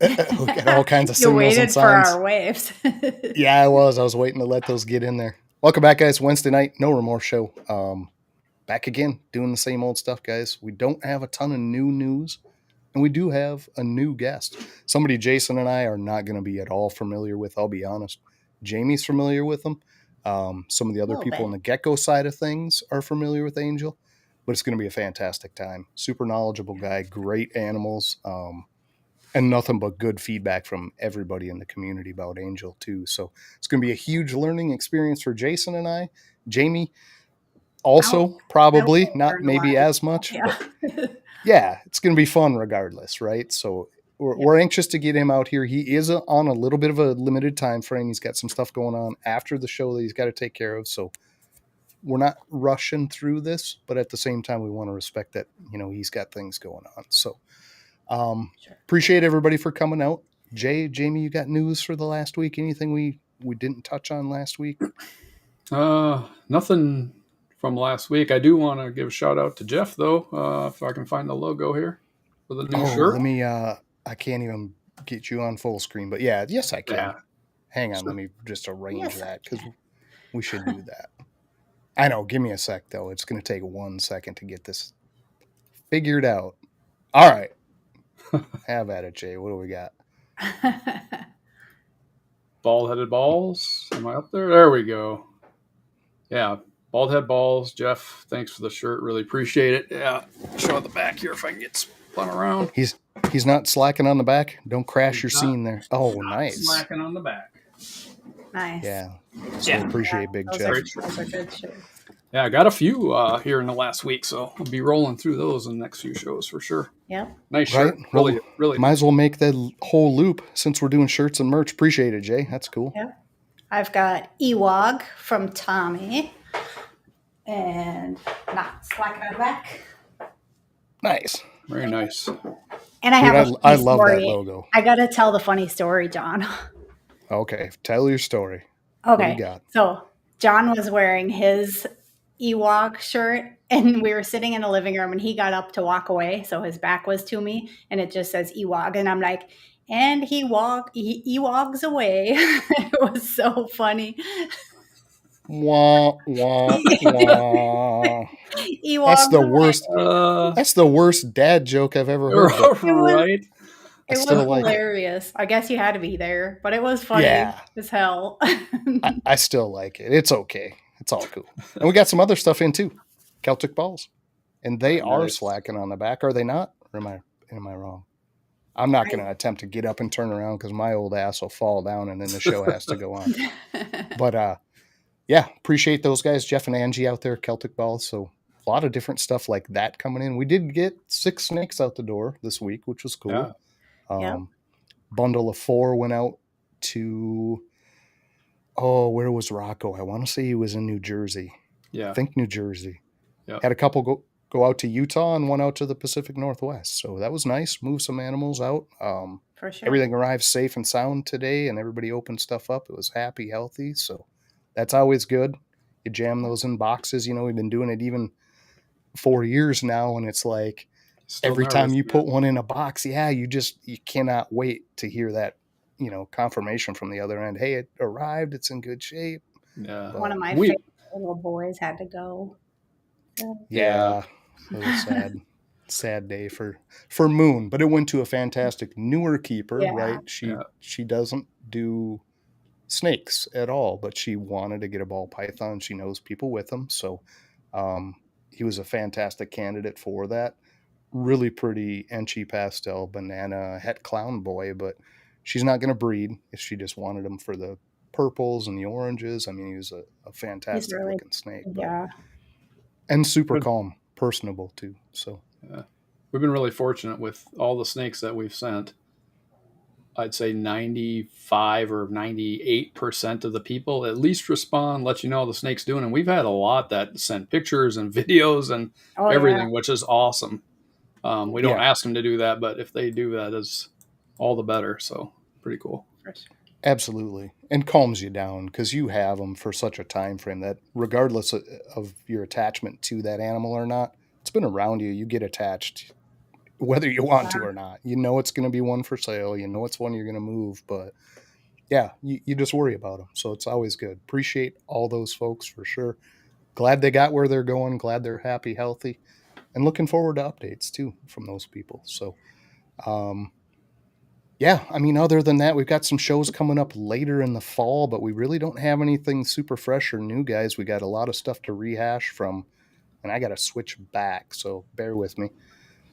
We got all kinds of You signals and waited for signs. our waves. Yeah, I was waiting to let those get in there. Welcome back, guys. Wednesday night, No Remorse Show. Back again, doing the same old stuff, guys. We don't have a ton of new news, and we do have a new guest. Somebody Jason and I are not going to be at all familiar with, I'll be honest. Jamie's familiar with them. Some of the other people on the gecko side of things are familiar with Angel, but it's going to be a fantastic time. Super knowledgeable guy, great animals, and nothing but good feedback from everybody in the community about Angel too. So it's going to be a huge learning experience for Jason and I. Jamie also probably not maybe as much, but yeah, it's going to be fun regardless, right? So we're anxious to get him out here. He is on a little bit of a limited time frame. He's got some stuff going on after the show that he's got to take care of. So we're not rushing through this, but at the same time, we want to respect that, he's got things going on. So appreciate everybody for coming out. Jamie, you got news for the last week? Anything we didn't touch on last week? Nothing from last week. I do want to give a shout out to Jeff though. If I can find the logo here for the new shirt. Let me, I can't even get you on full screen, but yes, I can. Yeah. Hang on. Let me just arrange that because we should do that. I know. Give me a sec though. It's going to take 1 second to get this figured out. All right. Have at it, Jay. What do we got? Bald-headed balls. Am I up there? There we go. Yeah. Bald head balls. Jeff, thanks for the shirt. Really appreciate it. Yeah. Show the back here if I can get spun around. He's not slacking on the back. Don't crash your scene there. Oh, nice. Slacking on the back. Nice. Yeah. So appreciate Big Jeff. Those are good shirts. Yeah, I got a few here in the last week, so I'll be rolling through those in the next few shows for sure. Yep. Nice shirt. Really. Might as well make that whole loop since we're doing shirts and merch. Appreciate it, Jay. That's cool. Yeah. I've got Ewog from Tommy. And not slacking on the back. Nice. Very nice. And I love that logo. I got to tell the funny story, John. Okay. Tell your story. Okay. What do you got? So John was wearing his Ewok shirt and we were sitting in the living room and he got up to walk away. So his back was to me and it just says Ewok. And I'm like, and he walks away. It was so funny. Wah, wah, wah. That's the worst. That's the worst dad joke I've ever heard. Right? It was hilarious. I guess you had to be there, but it was funny as hell. I still like it. It's okay. It's all cool. And we got some other stuff in too. Celtic balls. And they are slacking on the back. Are they not? Or am I wrong? I'm not going to attempt to get up and turn around because my old ass will fall down and then the show has to go on. But yeah, appreciate those guys, Jeff and Angie out there, Celtic balls. So a lot of different stuff like that coming in. We did get 6 snakes out the door this week, which was cool. Yeah. Bundle of 4 went out to, where was Rocco? I want to say he was in New Jersey. Yeah. I think New Jersey. Yeah. Had a couple go out to Utah and one out to the Pacific Northwest. So that was nice. Move some animals out. For sure. Everything arrived safe and sound today and everybody opened stuff up. It was happy, healthy. So that's always good. You jam those in boxes. We've been doing it even 4 years now. And it's like every time you put one in a box, you cannot wait to hear that, confirmation from the other end. Hey, it arrived. It's in good shape. Yeah. One of my favorite little boys had to go. Yeah. It was a sad day for Moon, but it went to a fantastic newer keeper, right? She doesn't do snakes at all, but she wanted to get a ball python. She knows people with them. So he was a fantastic candidate for that. Really pretty Enchi pastel banana het clown boy, but she's not going to breed if she just wanted him for the purples and the oranges. I mean, he was a fantastic looking snake. Yeah. And super calm, personable too. So we've been really fortunate with all the snakes that we've sent. I'd say 95 or 98% of the people at least respond, let you know how the snake's doing. And we've had a lot that sent pictures and videos and everything, which is awesome. We don't ask them to do that, but if they do, that is all the better. So pretty cool. Absolutely. And calms you down because you have them for such a time frame that regardless of your attachment to that animal or not, it's been around you. You get attached whether you want to or not. You know it's going to be one for sale. You know it's one you're going to move, but yeah, you just worry about them. So it's always good. Appreciate all those folks for sure. Glad they got where they're going. Glad they're happy, healthy, and looking forward to updates too from those people. So, yeah, I mean, other than that, we've got some shows coming up later in the fall, but we really don't have anything super fresh or new, guys. We got a lot of stuff to rehash from, and I got to switch back. So bear with me.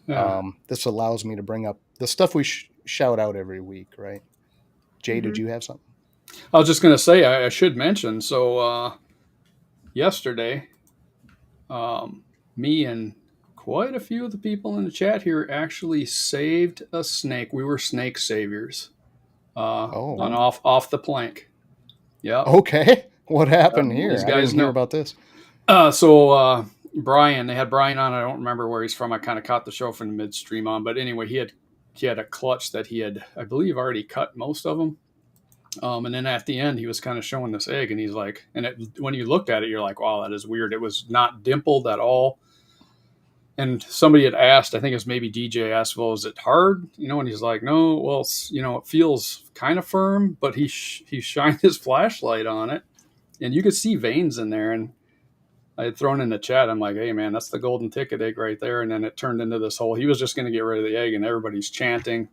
Yeah. This allows me to bring up the stuff we shout out every week, right? Jay, did you have something? I was just going to say, I should mention. So yesterday, me and quite a few of the people in the chat here actually saved a snake. We were snake saviors on Oh, off the plank. Yep. okay. What happened These here? I guys didn't hear know. about this. So Brian, they had Brian on. I don't remember where he's from. I kind of caught the show from the midstream on, but anyway, he had a clutch that he had, I believe, already cut most of them. And then at the end, he was kind of showing this egg, and he's like, when you looked at it, you're like, wow, that is weird. It was not dimpled at all. And somebody had asked, I think it was maybe DJ asked, well, is it hard? And he's like, no, well, it feels kind of firm, but he shined his flashlight on it, and you could see veins in there. And I had thrown in the chat, I'm like, hey, man, that's the golden ticket egg right there. And then it turned into this whole, he was just going to get rid of the egg, and everybody's chanting,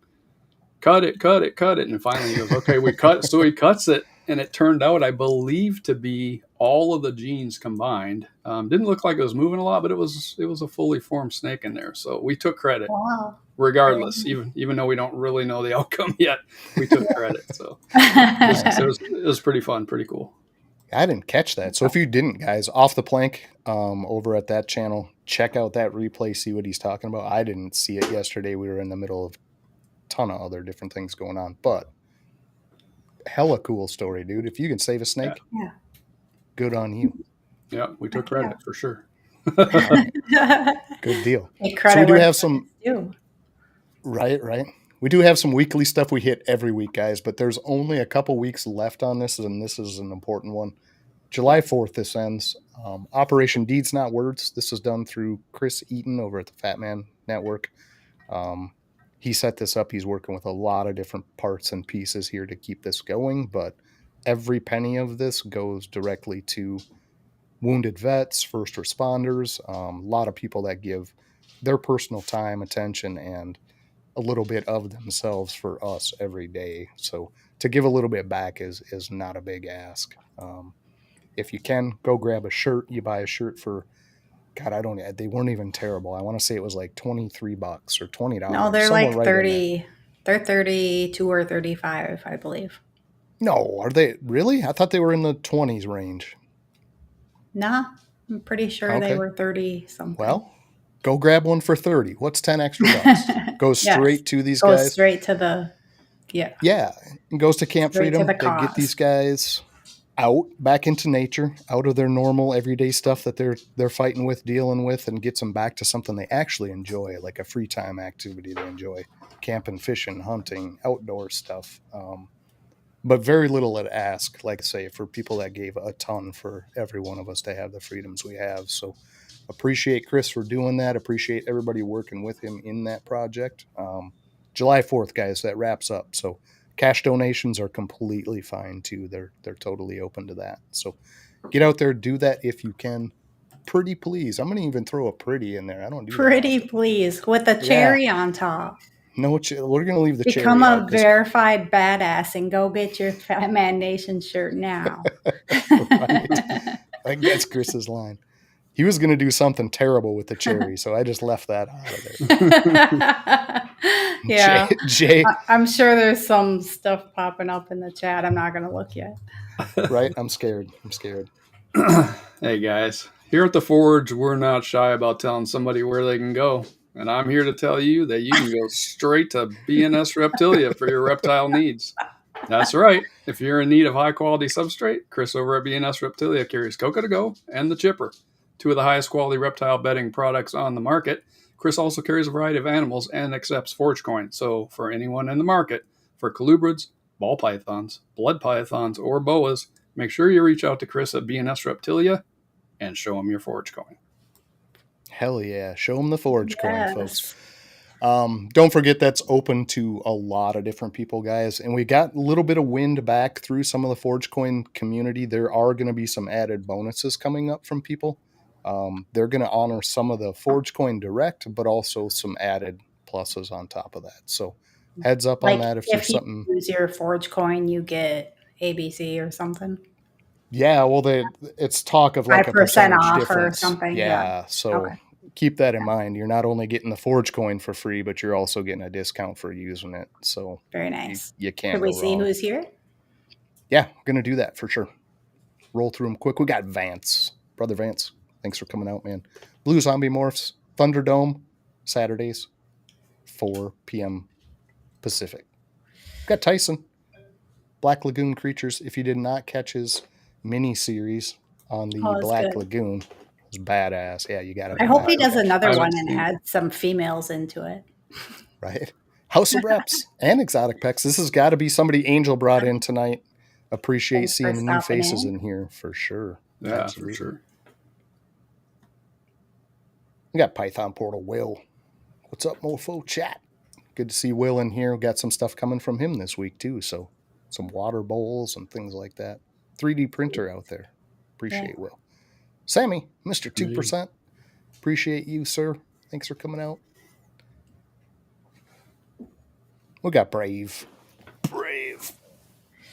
cut it, cut it, cut it. And finally he goes, okay, we cut. So he cuts it, and it turned out, I believe, to be all of the genes combined. Didn't look like it was moving a lot, but it was a fully formed snake in there. So we took credit. Wow. Regardless, even though we don't really know the outcome yet, we took credit. So it was pretty fun, pretty cool. I didn't catch that. So if you didn't, guys, off the plank over at that channel, check out that replay, see what he's talking about. I didn't see it yesterday. We were in the middle of a ton of other different things going on, but hella cool story, dude. If you can save a snake, Yeah. Good on you. Yeah, we took credit for sure. Right. Good deal. So we do have some, right. We do have some weekly stuff we hit every week, guys, but there's only a couple weeks left on this, and this is an important one. July 4th, this ends. Operation Deeds Not Words. This is done through Chris Eaton over at the Fat Man Network. He set this up. He's working with a lot of different parts and pieces here to keep this going, but every penny of this goes directly to wounded vets, first responders, a lot of people that give their personal time, attention, and a little bit of themselves for us every day. So to give a little bit back is not a big ask. If you can, go grab a shirt. You buy a shirt for, God, they weren't even terrible. I want to say it was like $23 or $20. No, they're like 30. They're 32 or 35, I believe. No, are they really? I thought they were in the 20s range. Nah, I'm pretty sure they were 30 something. Well, go grab one for 30. What's 10 extra bucks? Goes straight to these guys. Goes straight to the, Yeah, it goes to Camp straight Freedom. to the They get these guys out, back into nature, out of their normal everyday stuff that they're fighting with, dealing with, and gets them back to something they actually enjoy, like a free time activity they enjoy, camping, fishing, hunting, outdoor stuff. But very little at ask, like I say, for people that gave a ton for every one of us to have the freedoms we have. So appreciate Chris for doing that. Appreciate everybody working with him in that project. July 4th, guys, that wraps up. So cash donations are completely fine too. They're totally open to that. So get out there, do that if you can. Pretty please. I'm going to even throw a pretty in there. I don't do pretty please with a cherry on top. No, we're going to leave the cherry. Become a verified badass and go get your Fat Man Nation shirt now. Right. I think that's Chris's line. He was going to do something terrible with the cherry, so I just left that out of there. Yeah. Jay. I'm sure there's some stuff popping up in the chat. I'm not going to look yet. Right? I'm scared. Hey, guys. Here at the Forge, we're not shy about telling somebody where they can go. And I'm here to tell you that you can go straight to BNS Reptilia for your reptile needs. That's right. If you're in need of high-quality substrate, Chris over at BNS Reptilia carries Coco2go and The Chipper, two of the highest quality reptile bedding products on the market. Chris also carries a variety of animals and accepts Forge coin. So for anyone in the market, for colubrids, ball pythons, blood pythons, or boas, make sure you reach out to Chris at BNS Reptilia and show him your Forge coin. Hell yeah. Show them the Forge coin, folks. Don't forget that's open to a lot of different people, guys. And we got a little bit of wind back through some of the ForgeCoin community. There are going to be some added bonuses coming up from people. They're going to honor some of the ForgeCoin direct, but also some added pluses on top of that. So heads up on Like that if if there's you something. use your Forge coin, you get ABC or something. Yeah, well, it's talk of like a 5% percentage off or difference. something. Yeah, so Okay. keep that in mind. You're not only getting the Forge coin for free, but you're also getting a discount for using it. So Very nice. you can't Could we go see wrong. who's here? Yeah, going to do that for sure. Roll through them quick. We got Vance, brother Vance. Thanks for coming out, man. Blue Zombie Morphs, Thunderdome, Saturdays, 4 p.m. Pacific. We got Tyson, Black Lagoon Creatures. If you did not catch his mini series on the Oh, that's Black good. Lagoon, it was badass. Yeah, you got to. I hope he does catch it, another I one haven't and seen- add some females into it. right? House of Reps and Exotic Pecks. This has got to be somebody Angel brought in tonight. Appreciate Thanks for seeing the new stopping faces in. in here for sure. Yeah, Absolutely. for sure. We got Python Portal Will. What's up, mofo chat? Good to see Will in here. We got some stuff coming from him this week too. So some water bowls and things like that. 3D printer out there. Appreciate Will. Sammy, Mr. 2%. Appreciate you, sir. Thanks for coming out. We got Brave. Brave.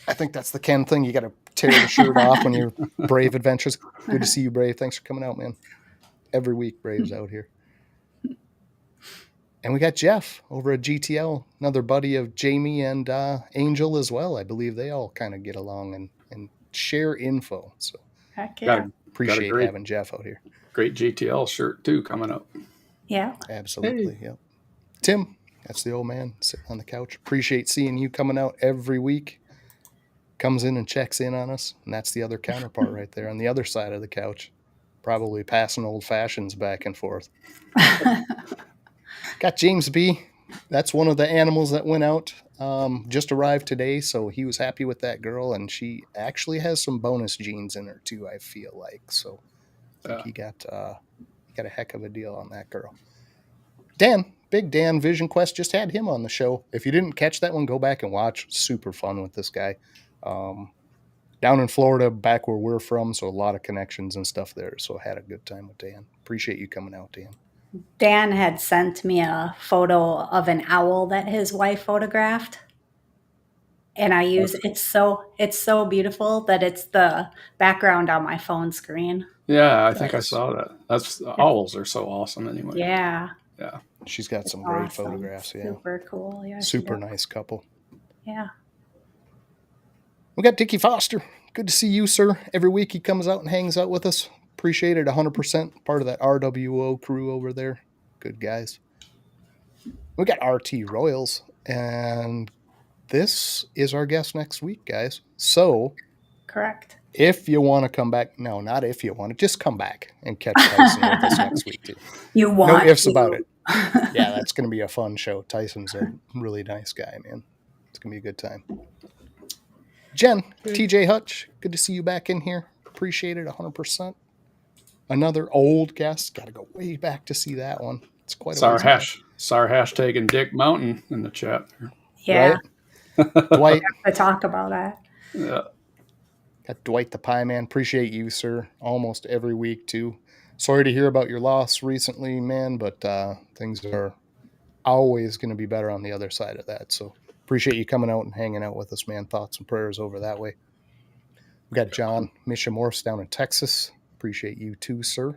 I think that's the Ken thing. You got to tear the shirt off when you're Brave Adventures. Good to see you, Brave. Thanks for coming out, man. Every week, Brave's out here. And we got Jeff over at GTL, another buddy of Jamie and Angel as well. I believe they all kind of get along and share info. So Heck yeah. appreciate having Jeff out here. Great GTL shirt too coming up. Yeah. Absolutely. Hey. Yep. Tim, that's the old man sitting on the couch. Appreciate seeing you coming out every week. Comes in and checks in on us. And that's the other counterpart right there on the other side of the couch. Probably passing old fashions back and forth. Got James B. That's one of the animals that went out. Just arrived today, so he was happy with that girl, and she actually has some bonus genes in her too, I feel like. So I think he got a heck of a deal on that girl. Dan, Big Dan, Vision Quest, just had him on the show. If you didn't catch that one, go back and watch. Super fun with this guy. Down in Florida, back where we're from, so a lot of connections and stuff there. So I had a good time with Dan. Appreciate you coming out, Dan. Dan had sent me a photo of an owl that his wife photographed. And I use it's so beautiful that it's the background on my phone screen. Yeah, I think I saw that. Owls are so awesome anyway. Yeah. Yeah. She's got some great photographs. Yeah. Super cool. Yeah. Super nice couple. Yeah. We got Dickie Foster. Good to see you, sir. Every week he comes out and hangs out with us. Appreciate it 100%. Part of that RWO crew over there. Good guys. We got RT Royals, and this is our guest next week, guys. So, correct. If you want to come back, no, not if you want to, just come back and catch Tyson with us next week too. You want no ifs about it. Yeah, that's going to be a fun show. Tyson's a really nice guy, man. It's going to be a good time. Jen, TJ Hutch, good to see you back in here. Appreciate it 100%. Another old guest. Got to go way back to see that one. It's quite a hashtag and Dick Mountain in the chat there. Yeah. Right? Dwight. To talk about that. Yeah. Got Dwight the Pie Man. Appreciate you, sir. Almost every week, too. Sorry to hear about your loss recently, man, but things are always going to be better on the other side of that. So appreciate you coming out and hanging out with us, man. Thoughts and prayers over that way. We got John Mishamorphs down in Texas. Appreciate you too, sir.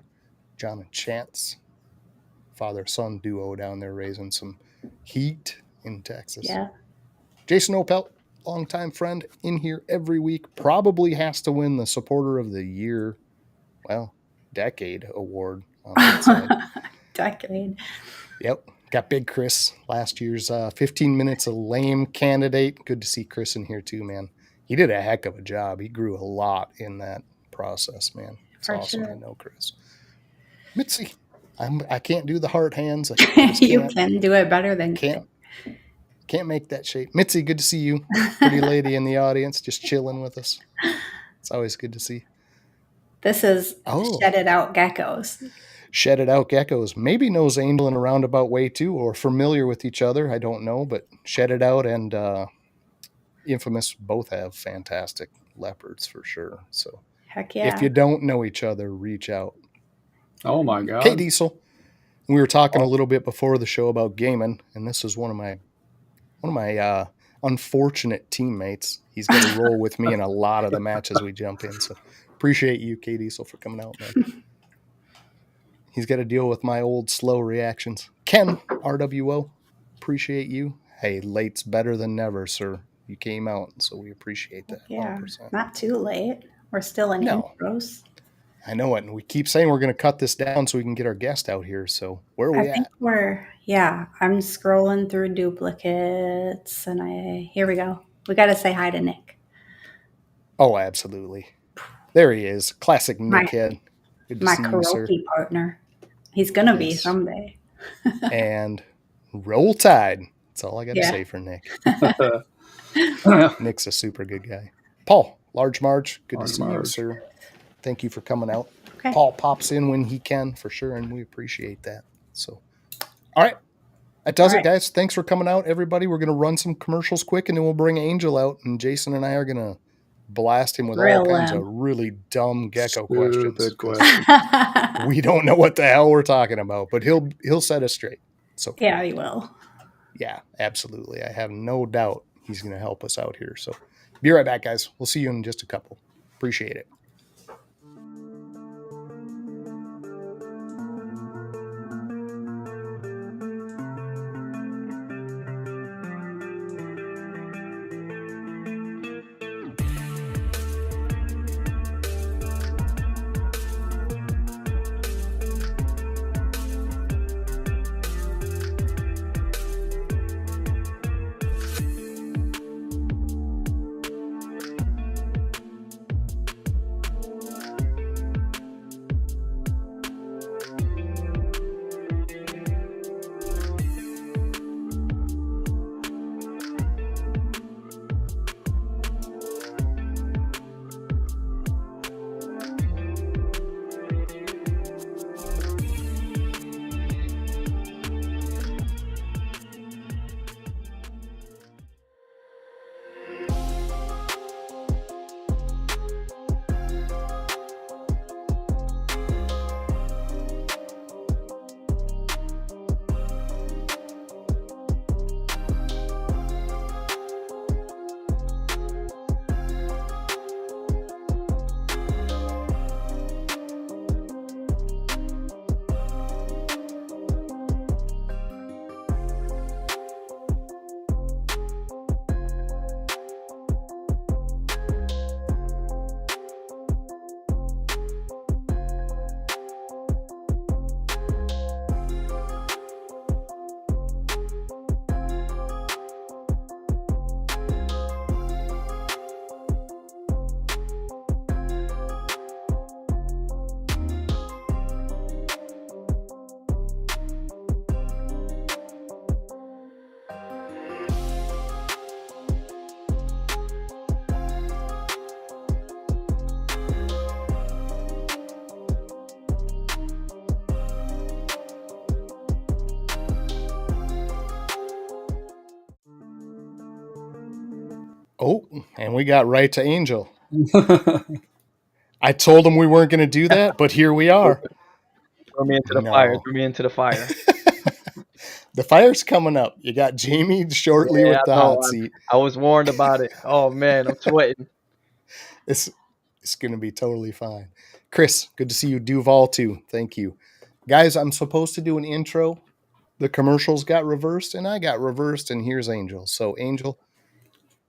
John and Chance. Father-son duo down there raising some heat in Texas. Yeah. Jason Opelt, longtime friend, in here every week. Probably has to win the Supporter of the Year, decade award on that side. Decade. Yep. Got Big Chris, last year's 15 Minutes of Lame candidate. Good to see Chris in here too, man. He did a heck of a job. He grew a lot in that process, man. It's awesome to know Chris. Mitzi, I can't do the heart hands. You can do it better than Can't make that shape. Mitzi, good to see you. Pretty lady in the audience, just chilling with us. It's always good to see. This is Shed It Out Geckos. Shed It Out Geckos maybe knows Angel in a roundabout way too, or familiar with each other. I don't know, but Shed It Out and Infamous both have fantastic leopards for sure. So Heck if yeah. you don't know each other, reach out. Oh my K God. Diesel. We were talking a Oh. little bit before the show about gaming, and this is one of my unfortunate teammates. He's got to roll with me in a lot of the matches we jump in. So appreciate you, K Diesel, for coming out, man. He's got to deal with my old slow reactions. Ken RWO, appreciate you. Hey, late's better than never, sir. You came out, so we appreciate that. Yeah, 100%. not too late. We're still in No. intros. I know it, and we keep saying we're going to cut this down so we can get our guest out here. So where are I we think at? I'm scrolling through duplicates and here we go. We got to say hi to Nick. Oh, absolutely. There he is. Classic My Nickhead. Good to my see you, sir. karaoke partner. He's going to be Yes. someday. And Roll Tide. That's all I got to Yeah. say for Nick. Nick's a super good guy. Paul, Large Marge, good to see you, sir. Thank you for coming out. Okay. Paul pops in when he can, for sure, and we appreciate that. So, all right. That does it, guys. Thanks for coming out, everybody. We're going to run some commercials quick, and then we'll bring Angel out, and Jason and I are going to blast him with all kinds of really dumb gecko questions. We don't know what the hell we're talking about, but he'll set us straight. So yeah, he will. Yeah, absolutely. I have no doubt he's going to help us out here. So be right back, guys. We'll see you in just a couple. Appreciate it. Oh, and we got right to Angel. I told him we weren't going to do that, but here we are. Throw me into the fire. Throw me into the fire. The fire's coming up. You got Jamie shortly with the hot seat. I was warned about it. Oh, man, I'm sweating. It's going to be totally fine. Chris, good to see you. Duval, too. Thank you. Guys, I'm supposed to do an intro. The commercials got reversed, and I got reversed, and here's Angel. So, Angel,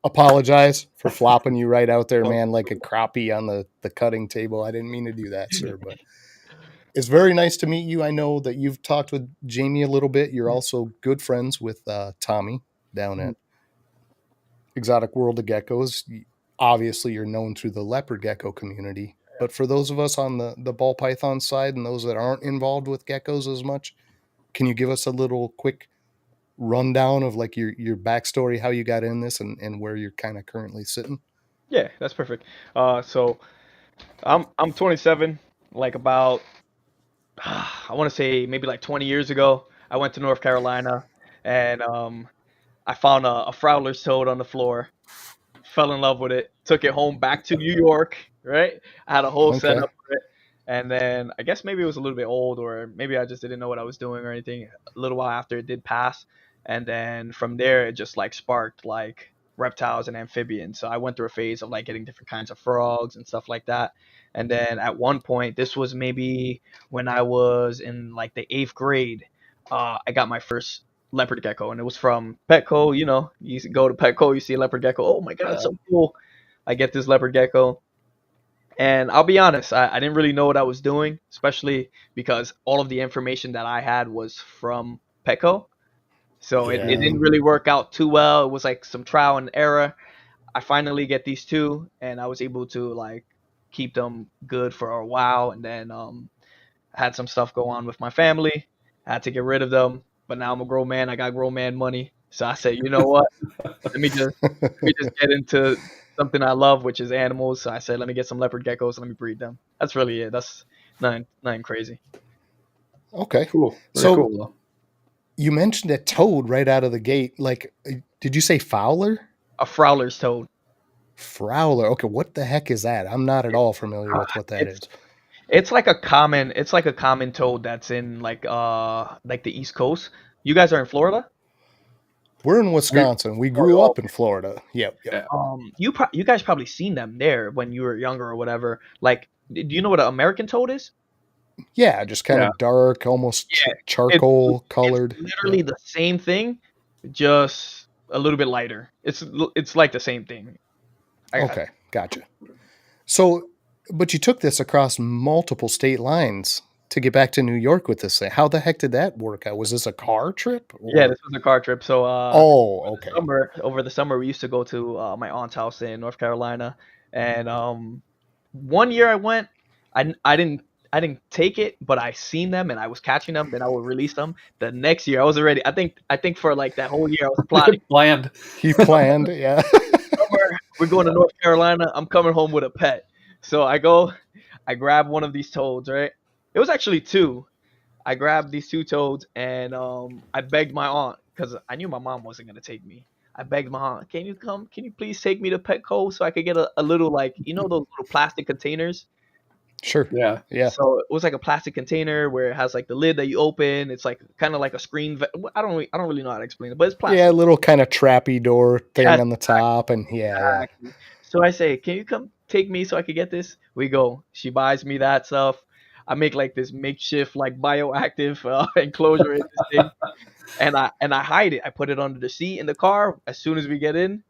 apologize for flopping you right out there, man, like a crappie on the cutting table. I didn't mean to do that, sir, but it's very nice to meet you. I know that you've talked with Jamie a little bit. You're also good friends with Tommy down at Exotic World of Geckos. Obviously, you're known through the leopard gecko community. But for those of us on the ball python side and those that aren't involved with geckos as much, can you give us a little quick rundown of like your backstory, how you got in this, and where you're kind of currently sitting? Yeah, that's perfect. So I'm 27. Like about I want to say maybe like 20 years ago. I went to North Carolina, and I found a Fowler's toad on the floor. Fell in love with it. Took it home back to New York. Right, I had a whole Okay. setup for it, and then I guess maybe it was a little bit old, or maybe I just didn't know what I was doing or anything. A little while after it did pass, and then from there it just like sparked like reptiles and amphibians. So I went through a phase of like getting different kinds of frogs and stuff like that. And then at one point, this was maybe when I was in like the 8th grade, I got my first leopard gecko, and it was from Petco. You know, you go to Petco, you see a leopard gecko. Oh my god, it's so cool! I get this leopard gecko, and I'll be honest, I didn't really know what I was doing, especially because all of the information that I had was from Petco. So it Yeah. didn't really work out too well. It was like some trial and error. I finally get these two, and I was able to like keep them good for a while, and then I had some stuff go on with my family. I had to get rid of them, but now I'm a grown man. I got grown man money, so I said, you know what? Let me just get into something I love, which is animals. So I said, let me get some leopard geckos. Let me breed them. That's really it. That's nothing crazy. Okay. Cool. Very So cool, though. you mentioned a toad right out of the gate. Like, did you say Fowler? A Fowler's toad. Fowler. Okay, what the heck is that? I'm not at all familiar with what that It's is. it's like a common toad that's in like the East Coast. You guys are in Florida. We're in Wisconsin. We grew Oh, up in Florida. Yep, yep. Yeah. you guys probably seen them there when you were younger or whatever. Like, do you know what an American toad is? Yeah, just kind Yeah. of dark, almost Yeah, it's charcoal it's colored. literally the same thing, just a little bit lighter. It's like the same thing. Okay, gotcha. So, but you took this across multiple state lines to get back to New York with this thing. How the heck did that work out? Was this a car trip Yeah, or? this was a car trip. So Oh, okay. over the summer we used to go to my aunt's house in North Carolina, and one year I went, I didn't take it, but I seen them and I was catching them. Then I would release them. The next year I was already. I think for like that whole year I was plotting. Bland. He planned, yeah. Summer, we're going to North Carolina. I'm coming home with a pet. So I go, I grab one of these toads. Right, it was actually two. I grabbed these two toads, and I begged my aunt because I knew my mom wasn't gonna take me. I begged my aunt, "Can you come? Can you please take me to Petco so I could get a little like those little plastic containers?" Sure. Yeah. Yeah. So it was like a plastic container where it has like the lid that you open. It's like kind of like a screen. I don't really know how to explain it, but it's Yeah, a plastic. little kind of trappy door thing Yes, on the top. And yeah. exactly. So I say, "Can you come take me so I could get this?" We go. She buys me that stuff. I make like this makeshift like bioactive enclosure in this thing, and I hide it. I put it under the seat in the car as soon as we get in,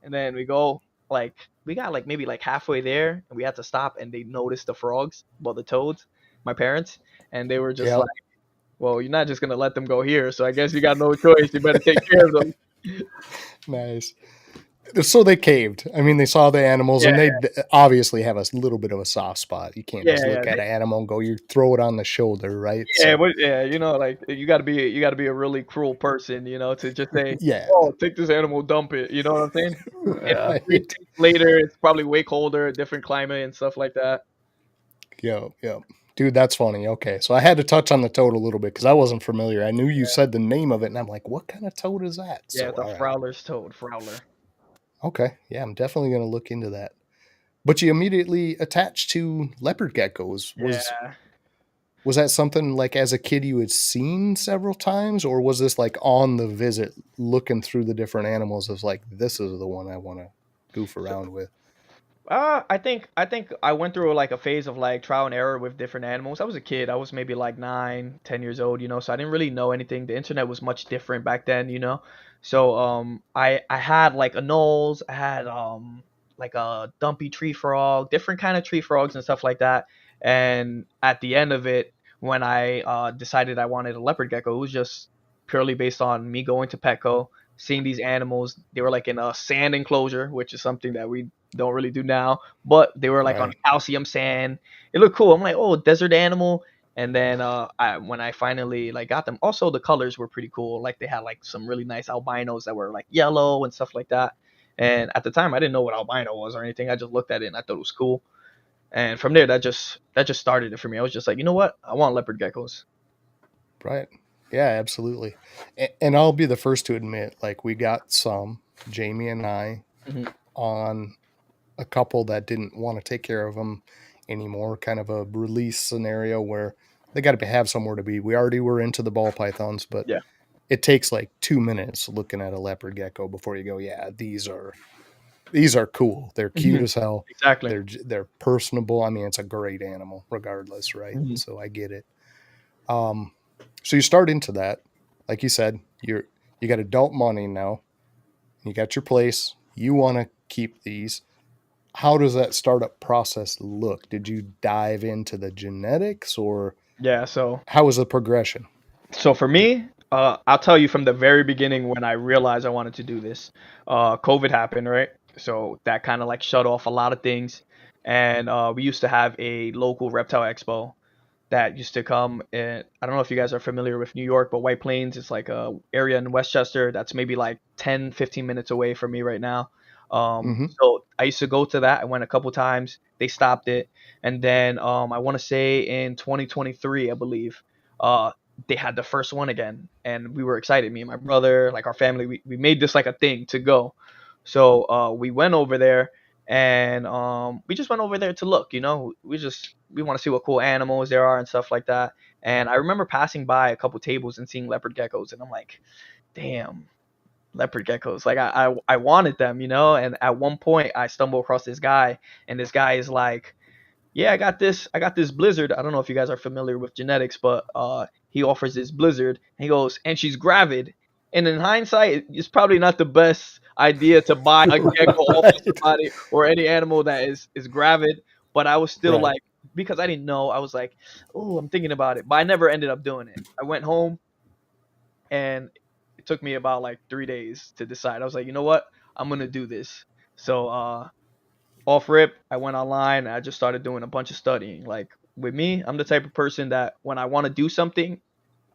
and then we go like we got like maybe like halfway there, and we had to stop, and they noticed the frogs, well the toads, my parents, and they were just Yeah. like, "Well, you're not just gonna let them go here, so I guess you got no choice. You better take care of them." Nice. So they caved. I mean, they saw the animals Yeah, and they obviously have a little bit of a soft spot. You can't yeah, just yeah. look at an animal and go, you throw it on the shoulder, right? Yeah, So, but yeah, like you gotta be a really cruel person, to just say, yeah. "Oh, take this animal, dump it." You know what I'm saying? If Yeah. three Right. days later, it's probably way colder, different climate and stuff like that. Yep. Yep. Dude, that's funny. Okay. So I had to touch on the toad a little bit because I wasn't familiar. I knew you said the name of it and I'm like, what kind of toad is that? Yeah, So, it's a all right. Fowler's toad, Fowler. Okay. Yeah, I'm definitely going to look into that. But you immediately attached to leopard geckos. Yeah. Was that something like as a kid you had seen several times, or was this like on the visit looking through the different animals as like this is the one I want to goof So, around with? I think I went through like a phase of like trial and error with different animals. I was a kid. I was maybe like 9, 10 years old, so I didn't really know anything. The internet was much different back then. So I had like anoles, I had like a dumpy tree frog, different kind of tree frogs and stuff like that. And at the end of it, when I decided I wanted a leopard gecko, it was just purely based on me going to Petco, seeing these animals. They were like in a sand enclosure, which is something that we don't really do now, but they were like on Right. calcium sand. It looked cool. I'm like, oh, desert animal. And then when I finally like got them, also the colors were pretty cool. Like they had like some really nice albinos that were like yellow and stuff like that. And at the time, I didn't know what albino was or anything. I just looked at it and I thought it was cool. And from there, that just started it for me. I was just like, you know what, I want leopard geckos. Right. Yeah, absolutely. And I'll be the first to admit, like, we got some, Jamie and I, Hmm. on a couple that didn't want to take care of them anymore, kind of a release scenario where they got to have somewhere to be. We already were into the ball pythons, but Yeah. it takes like 2 minutes looking at a leopard gecko before you go, yeah, these are cool. They're cute Hmm. as hell. Exactly. They're personable. I mean, it's a great animal regardless, right? Hmm. So I get it. Um, so you start into that, like you said, you got adult money now. You got your place. You want to keep these. How does that startup process look? Did you dive into the genetics, or Yeah. So how was the progression? So for me, I'll tell you from the very beginning when I realized I wanted to do this. COVID happened, right? So that kind of like shut off a lot of things. And we used to have a local reptile expo that used to come in. I don't know if you guys are familiar with New York, but White Plains is like a area in Westchester that's maybe like 10, 15 minutes away from me right now. Mm-hmm. So I used to go to that. I went a couple times. They stopped it. And then I want to say in 2023, I believe, uh, they had the first one again. And we were excited. Me and my brother, like our family, we made this like a thing to go. So we went over there and we just went over there to look. We want to see what cool animals there are and stuff like that. And I remember passing by a couple tables and seeing leopard geckos, and I'm like, damn, leopard geckos, like I wanted them, and at one point I stumble across this guy, and this guy is like, yeah, I got this blizzard. I don't know if you guys are familiar with genetics, but he offers this blizzard, and he goes, and she's gravid. And in hindsight, it's probably not the best idea to buy a gecko off of Right. somebody or any animal that is gravid. But I was still Right. like, because I didn't know, I was like, oh, I'm thinking about it. But I never ended up doing it. I went home, and it took me about like 3 days to decide. I was like, you know what, I'm gonna do this. So off rip, I went online and I just started doing a bunch of studying. Like with me, I'm the type of person that when I want to do something,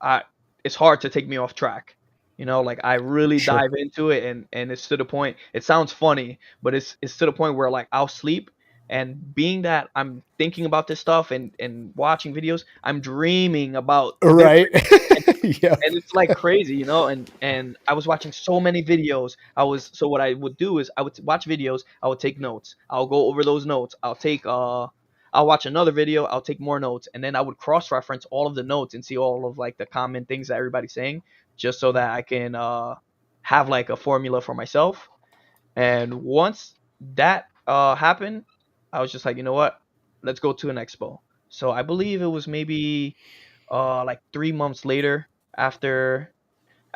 I it's hard to take me off track. Like I really Sure. dive into it, and it's to the point. It sounds funny, but it's to the point where like I'll sleep, and being that I'm thinking about this stuff and watching videos, I'm dreaming about doing Right. it, Yep. and it's like crazy, and I was watching so many videos. So what I would do is I would watch videos, I would take notes, I'll go over those notes, I'll watch another video, I'll take more notes, and then I would cross reference all of the notes and see all of like the common things that everybody's saying, just so that I can have like a formula for myself. And once that happened, I was just like, you know what, let's go to an expo. So I believe it was maybe like 3 months later, after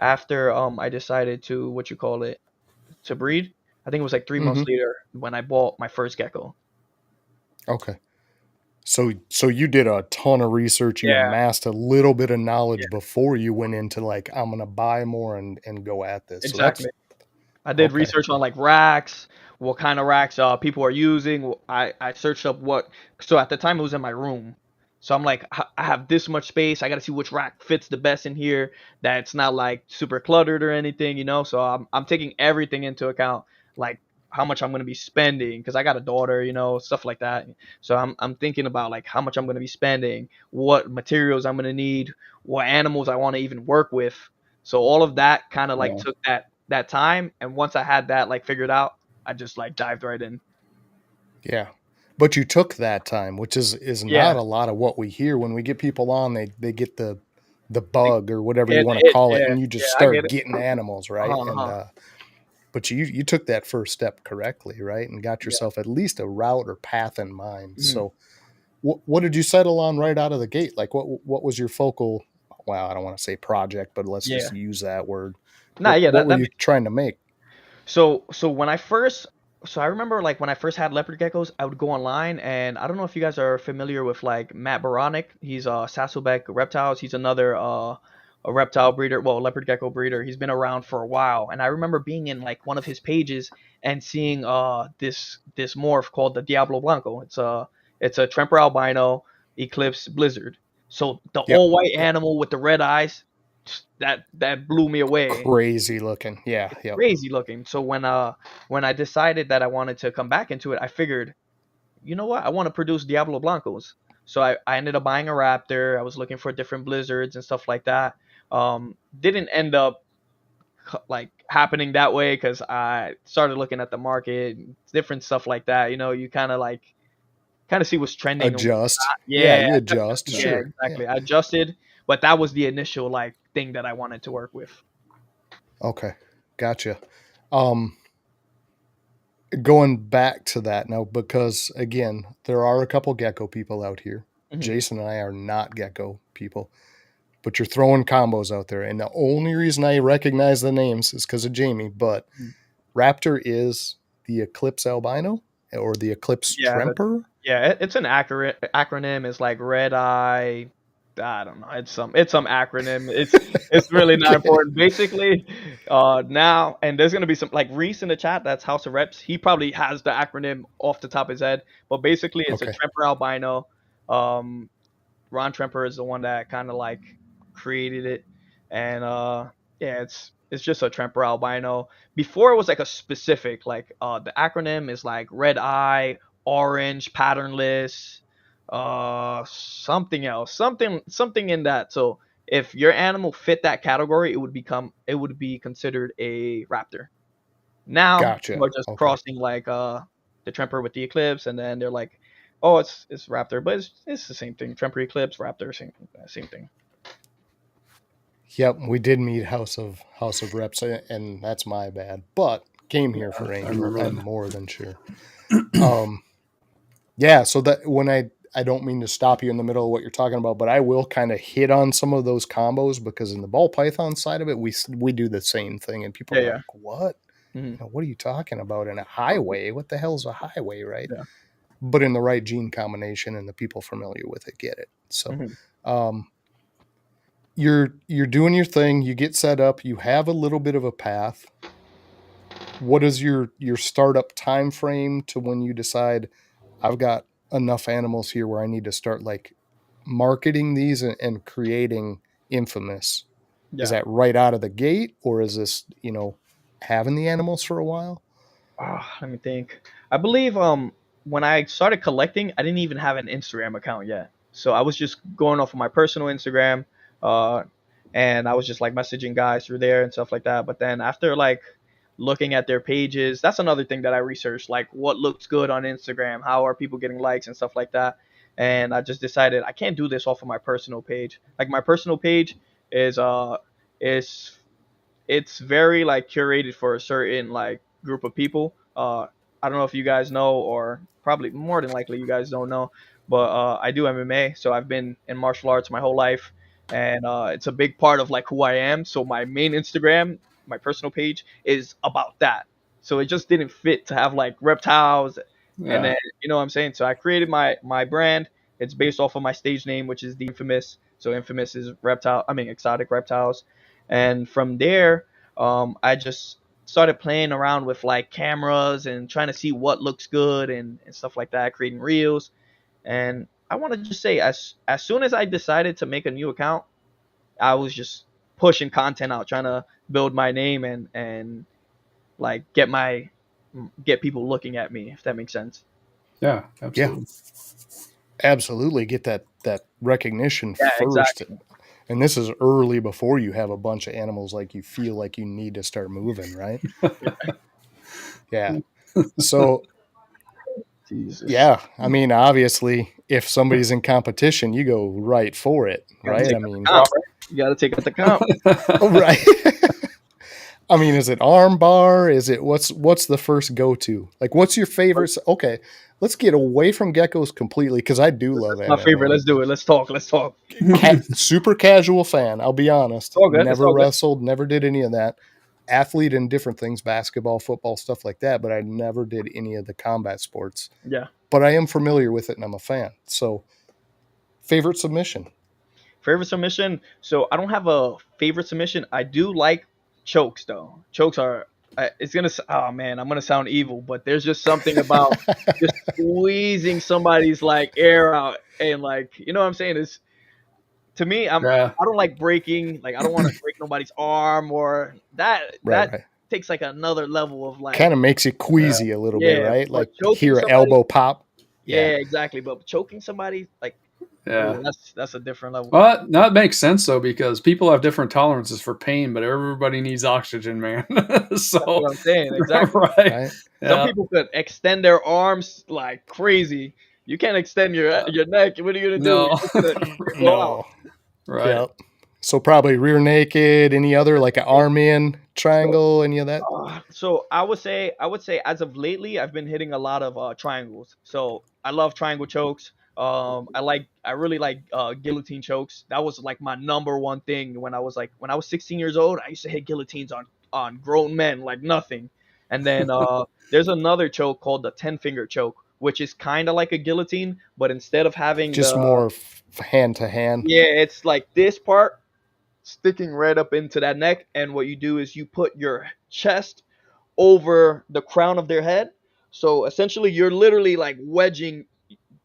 I decided to, what you call it, to breed. I think it was like 3 months Mm-hmm. later when I bought my first gecko. Okay. So you did a ton of research. You Yeah, amassed a little bit of knowledge yeah, before you went into, like, I'm gonna buy more and go at this. So that's exactly. I did okay. research on like racks, what kind of racks people are using. I searched up what. So at the time it was in my room. So I'm like, I have this much space. I got to see which rack fits the best in here. That's not like super cluttered or anything. So I'm taking everything into account, like how much I'm gonna be spending because I got a daughter, stuff like that. So I'm thinking about like how much I'm gonna be spending, what materials I'm gonna need, what animals I want to even work with. So all of that kind of like Yeah. took that time, and once I had that like figured out, I just like dived right in. Yeah. But you took that time, which is not Yeah, a lot of what we hear when we get people on. They get the like, bug or whatever yeah, you want to it, call it, yeah, and you yeah, just I get start it. getting animals, right? Uh And huh. but you took that first step correctly, right? And got Yeah. yourself at least a route or path in mind. Mhm. So what did you settle on right out of the gate? Like what was your focal, well, I don't want to say project, but let's just Yeah. use that word. Nah, yeah, What that were that you makes trying to make? so when I first so I remember like when I first had leopard geckos, I would go online, and I don't know if you guys are familiar with like Matt Baronic. He's Saddleback Reptiles. He's another a reptile breeder, well, leopard gecko breeder. He's been around for a while, and I remember being in like one of his pages and seeing this morph called the Diablo Blanco. It's a Tremper albino eclipse blizzard. So the Yep. all white Yep. animal with the red eyes, that blew me away. Crazy looking. Yeah. Yep. Crazy looking. So when I decided that I wanted to come back into it, I figured, you know what? I want to produce Diablo Blancos. So I ended up buying a Raptor. I was looking for different blizzards and stuff like that. Didn't end up like happening that way because I started looking at the market, different stuff like that. You kind of see what's trending and what's Adjust. not. Yeah, Yeah, you adjust. yeah, Sure. Yeah. exactly. I adjusted, but that was the initial like thing that I wanted to work with. Okay. Gotcha. Um, Going back to that now, because again, there are a couple gecko people out here. Mhm. Jason and I are not gecko people, but you're throwing combos out there. And the only reason I recognize the names is because of Jamie. But Mhm. Raptor is the Eclipse Albino or the Eclipse Yeah, Tremper. it's an accurate acronym. It's like Red Eye. I don't know. It's some acronym. It's really not Okay. important. Basically, now and there's gonna be some like Reese in the chat. That's House of Reps. He probably has the acronym off the top of his head. But basically, it's a Okay. Tremper albino. Um, Ron Tremper is the one that kind of like created it, and yeah, it's just a Tremper albino. Before it was like a specific like the acronym is like Red Eye, Orange, Patternless, something else, something in that. So if your animal fit that category, it would be considered a raptor. Now Gotcha. people are just Okay. crossing like the Tremper with the Eclipse, and then they're like, oh, it's Raptor, but it's the same thing. Tremper Eclipse, Raptor, same thing. Yep, we did meet House of Reps, and that's my bad. But came here for I Angel. remember I'm that. more than sure. Um, yeah. So that when I don't mean to stop you in the middle of what you're talking about, but I will kind of hit on some of those combos because in the ball python side of it, we do the same thing, and people Yeah, are yeah. like, "What? Hmm. What are you talking about? In a highway? What the hell's a highway?" Right? Yeah. But in the right gene combination, and the people familiar with it get it. So. Hmm. Um, you're doing your thing, you get set up, you have a little bit of a path. What is your startup time frame to when you decide I've got enough animals here where I need to start like marketing these and creating Infamous? Is Yeah. that right out of the gate, or is this having the animals for a while? Let me think. I believe when I started collecting, I didn't even have an Instagram account yet. So I was just going off of my personal Instagram, uh, and I was just like messaging guys through there and stuff like that. But then after like looking at their pages, that's another thing that I researched, like what looks good on Instagram, how are people getting likes and stuff like that. And I just decided I can't do this off of my personal page. Like my personal page is is it's very like curated for a certain like group of people. I don't know if you guys know, or probably more than likely you guys don't know, but I do MMA, so I've been in martial arts my whole life, and it's a big part of like who I am. So my main Instagram, my personal page, is about that. So it just didn't fit to have like reptiles, and Yeah. then you know what I'm saying. So I created my brand. It's based off of my stage name, which is the Infamous. So Infamous is reptile. I mean exotic reptiles. And from there, I just started playing around with like cameras and trying to see what looks good and stuff like that, creating reels. And I want to just say, as soon as I decided to make a new account, I was just pushing content out, trying to build my name and like get people looking at me, if that makes sense. Yeah, Yeah, absolutely. absolutely. Get that recognition Yeah, first. exactly. And this is early before you have a bunch of animals like you feel like you need to start moving, right? Yeah. So, Jesus, yeah, I mean, obviously, if somebody's in competition, you go right for it, gotta right? take I out the mean, count, right? You gotta take out the count. oh, right. I mean, is it arm bar? Is it what's the first go to? Like, what's your favorite? Okay, let's get away from geckos completely because I do love That's my favorite. MMA. Let's do it. Let's talk. Let's talk. Super casual fan. I'll be It's honest. all good. It's Never all good. wrestled. Never did any of that. Athlete in different things, basketball, football, stuff like that. But I never did any of the combat sports. Yeah. But I am familiar with it and I'm a fan. So, favorite submission. Favorite submission. So I don't have a favorite submission. I do like chokes though. Chokes are. It's gonna. Oh man, I'm gonna sound evil, but there's just something about just squeezing somebody's like air out and like you know what I'm saying is to me. Yeah. I don't like breaking. Like I don't want to break nobody's arm or that. Right, That right. takes like another level of like Kind of makes you Yeah. queasy a little bit, yeah. right? But Like choking hear an somebody. elbow pop. Yeah, exactly. But choking somebody, like, Yeah. oh, that's a different level. Well, that makes sense though, because people have different tolerances for pain, but everybody needs oxygen, man. That's So, what I'm saying. Exactly. right. Right. Some Yeah. people could extend their arms like crazy. You can't extend your neck. What are you gonna do? No. You're just gonna go out. No. Right. Yep. So probably rear naked, any other like an arm in So, triangle, any of that? so I would say as of lately, I've been hitting a lot of triangles. So I love triangle chokes. I really like guillotine chokes. That was like my number one thing when I was 16 years old. I used to hit guillotines on grown men like nothing. And then there's another choke called the 10 finger choke, which is kind of like a guillotine, but instead of having Just the, more hand to hand. yeah, it's like this part sticking right up into that neck, and what you do is you put your chest over the crown of their head. So essentially, you're literally like wedging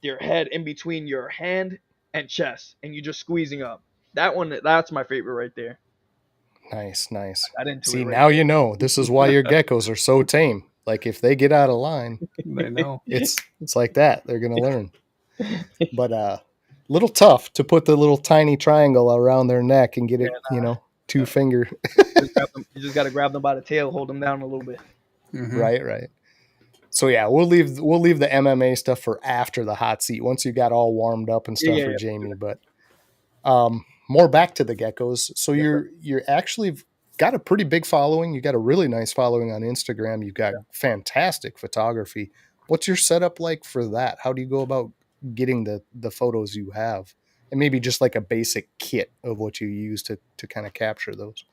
your head in between your hand and chest, and you're just squeezing up. That's my favorite right there. Nice, nice. I got into it See, right now you know. This is why your geckos are so tame. Like if they get out of line, They know. it's like that. They're gonna learn. But little tough to put the little tiny triangle around their neck and get there. it, two finger. You just got to grab them by the tail, hold them down a little bit. Hmm. Right, right. So yeah, we'll leave the MMA stuff for after the hot seat once you got all warmed up and Yeah, stuff yeah, for yeah. Jamie. But more back to the geckos. So Yes, sir. you're actually got a pretty big following. You got a really nice following on Instagram. You've got fantastic photography. What's your setup like for that? How do you go about getting the photos you have? And maybe just like a basic kit of what you use to kind of capture those.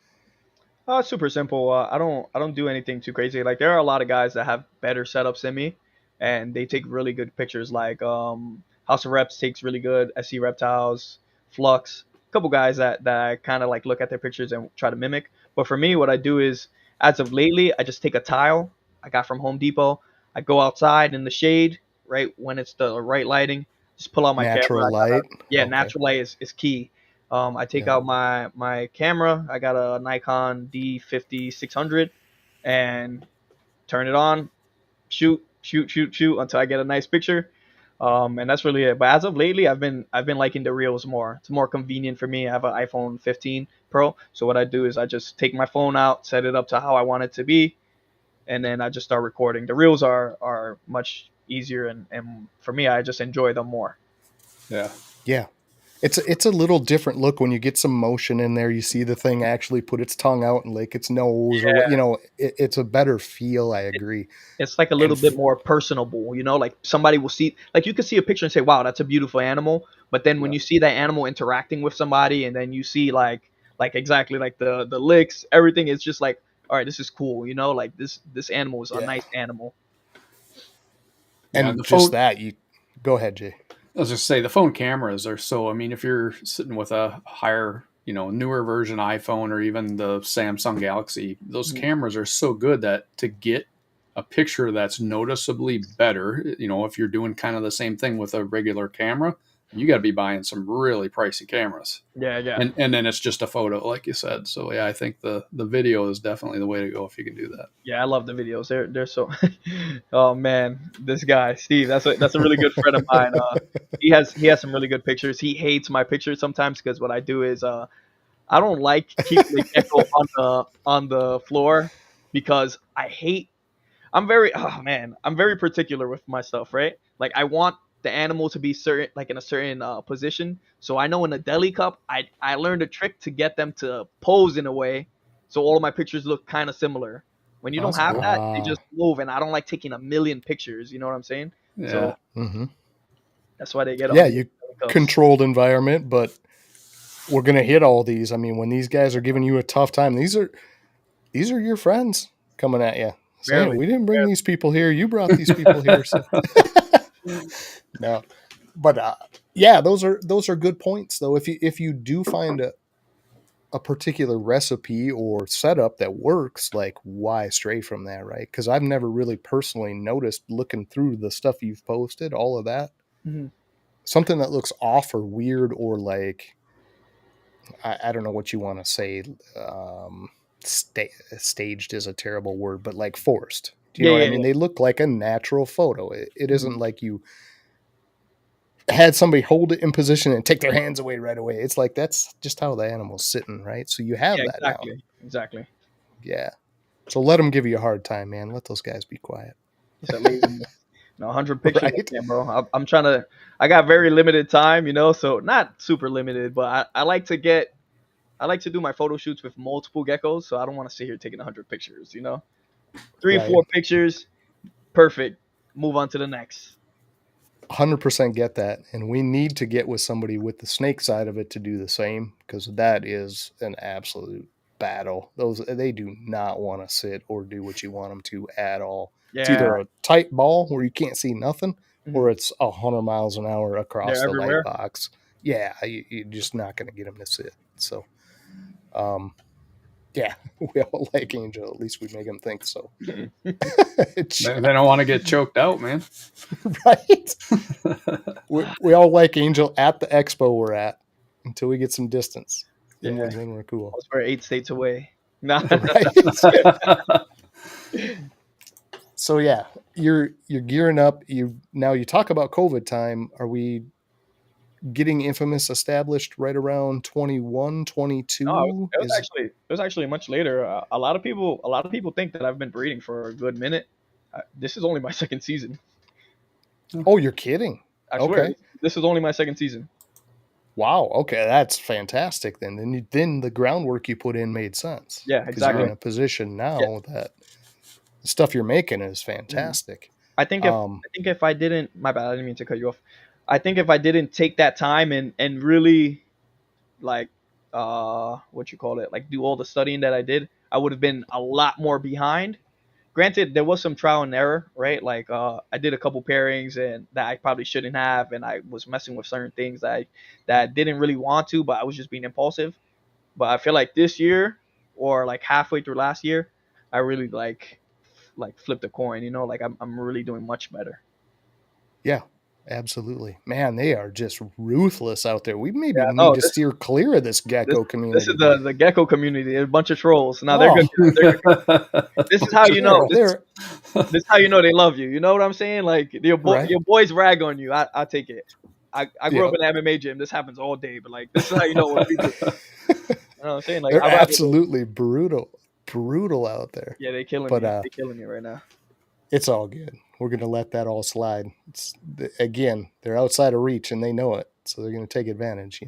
Super simple. I don't do anything too crazy. Like there are a lot of guys that have better setups than me, and they take really good pictures. Like House of Reps takes really good. SC Reptiles, Flux, a couple guys that I kind of like look at their pictures and try to mimic. But for me, what I do is, as of lately, I just take a tile I got from Home Depot. I go outside in the shade, right when it's the right lighting. Just pull out my camera. Natural light. Yeah, Okay. natural light is key. I take Yeah. out my camera. I got a Nikon D50 600 and turn it on, shoot, shoot, shoot, shoot until I get a nice picture. And that's really it. But as of lately, I've been liking the reels more. It's more convenient for me. I have an iPhone 15 Pro, so what I do is I just take my phone out, set it up to how I want it to be, and then I just start recording. The reels are much easier, and for me, I just enjoy them more. Yeah. Yeah. It's a little different look when you get some motion in there. You see the thing actually put its tongue out and lick its nose, or what it's a better feel. I agree. It's like a And little bit more personable, like somebody will see, like you could see a picture and say, wow, that's a beautiful animal. But then when Yeah. you see that animal interacting with somebody, and then you see like exactly like the licks, everything is just like, all right, this is cool, like this animal is a yeah, nice animal. Yeah. and just that you go ahead, Jay. I was just say the phone cameras are so. I mean, if you're sitting with a higher, newer version iPhone or even the Samsung Galaxy, those Mhm. cameras are so good that to get a picture that's noticeably better, if you're doing kind of the same thing with a regular camera, you got to be buying some really pricey cameras. Yeah, yeah. And then it's just a photo, like you said. So yeah, I think the video is definitely the way to go if you can do that. Yeah, I love the videos. They're so. Oh man, this guy Steve, that's a really good friend of mine. He has some really good pictures. He hates my pictures sometimes because what I do is I don't like keeping the gecko on the floor because I hate. I'm very particular with my stuff, right? Like I want the animal to be certain, like in a certain position. So I know in a deli cup, I learned a trick to get them to pose in a way, so all of my pictures look kind of similar. When you Oh, don't that's have cool. that, they Ah, just move, and I don't like taking a million pictures. You know what I'm saying? Yeah. So hmm that's why they get on yeah, the you deli cups. controlled environment, but we're gonna hit all these. I mean, when these guys are giving you a tough time, these are your friends coming at you saying, Barely. "We didn't bring these people here. You brought these people here." So no, but yeah, those are good points though. If you do find a particular recipe or setup that works, like why stray from that, right? Because I've never really personally noticed looking through the stuff you've posted, all of that, Mhm. something that looks off or weird or like I don't know what you want to say. Staged is a terrible word, but like forced. Do you Yeah, know what I yeah, mean? yeah. They look like a natural photo. It isn't Mhm. like you had somebody hold it in position and take their hands away right away. It's like that's just how the animal's sitting, right? So you have Yeah, that now. exactly. Yeah. So let them give you a hard time, man. Let those guys be quiet. It's amazing. 100 pictures, Right? again, bro. I'm trying to. I got very limited time, so not super limited, but I like to get. I like to do my photo shoots with multiple geckos, so I don't want to sit here taking 100 pictures. Three, Right. 4 pictures, perfect. Move on to the next. 100% get that. And we need to get with somebody with the snake side of it to do the same, because that is an absolute battle. They do not want to sit or do what you want them to at all. It's Yeah, either a tight ball where you can't see nothing, mhm. or it's 100 miles an hour across They're the light everywhere. box. Yeah, you're just not going to get them to sit. So, um, yeah, we all like Angel. At least we make them think so. They don't want to get choked out, man. Right? We all like Angel at the expo we're at until we get some distance. Yeah, Then we're cool. we're 8 states away. Nah. Right? So yeah, you're gearing up. You talk about COVID time. Are we getting Infamous established right around 21, No, 22? Is it was actually much later. A lot of people think that I've been breeding for a good minute. This is only my second season. Oh, you're kidding. I swear, Okay. this is only my second season. Wow. Okay, that's fantastic. Then the groundwork you put in made sense, Yeah, because you're exactly. in a position Yeah. now that the stuff you're making is Mhm. fantastic. I think Um, if I didn't, my bad, I didn't mean to cut you off. I think if I didn't take that time and really like what you call it, like do all the studying that I did, I would have been a lot more behind. Granted, there was some trial and error, right? Like I did a couple pairings and that I probably shouldn't have, and I was messing with certain things that I didn't really want to, but I was just being impulsive. But I feel like this year or like halfway through last year, I really like flipped a coin. Like I'm really doing much better. yeah, absolutely. Man, they are just ruthless out there. We maybe Yeah, need no, to this steer clear of this this gecko this is community. the gecko community. They're a bunch of trolls. Now they're Oh, good guys. They're good guys. This is how you know. they're This is how you know they love you. You know what I'm saying? Like right. your boys rag on you. I take it. I grew up Yep. in an MMA gym. This happens all day. But like this is how you know when people. You know what I'm saying? Like They're I rather go. absolutely brutal out there. Yeah, they killing But me. They killing me right now. it's all good. We're going to let that all slide. Again, they're outside of reach and they know it, so they're going to take advantage.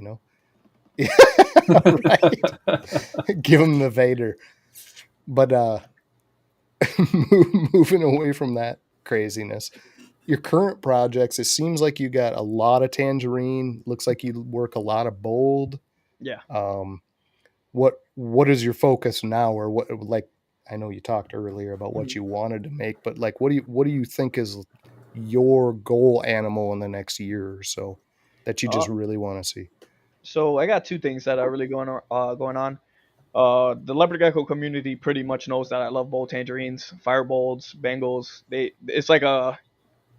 Right? Give them the Vader. But moving away from that craziness, your current projects, it seems like you got a lot of tangerine. Looks like you work a lot of bold. Yeah. Um, what is your focus now, or what? Like, I know you talked earlier about what Mhm. you wanted to make, but like, what do you think is your goal animal in the next year or so that you Uh, just really want to see? so I got two things that are really going on. The leopard gecko community pretty much knows that I love bold tangerines, firebolts, Bengals. It's like a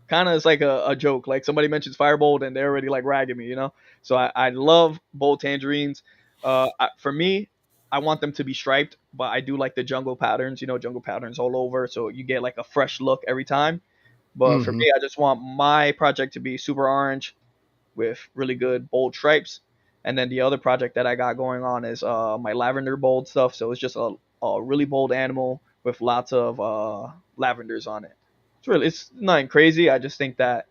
kind of it's like a joke. Like somebody mentions firebolt and they're already like ragging me. So I love bold tangerines. For me, I want them to be striped, but I do like the jungle patterns. Jungle patterns all over, so you get like a fresh look every time. But for Mm-hmm. me, I just want my project to be super orange with really good bold stripes. And then the other project that I got going on is my lavender bold stuff. So it's just a really bold animal with lots of lavenders on it. It's nothing crazy. I just think that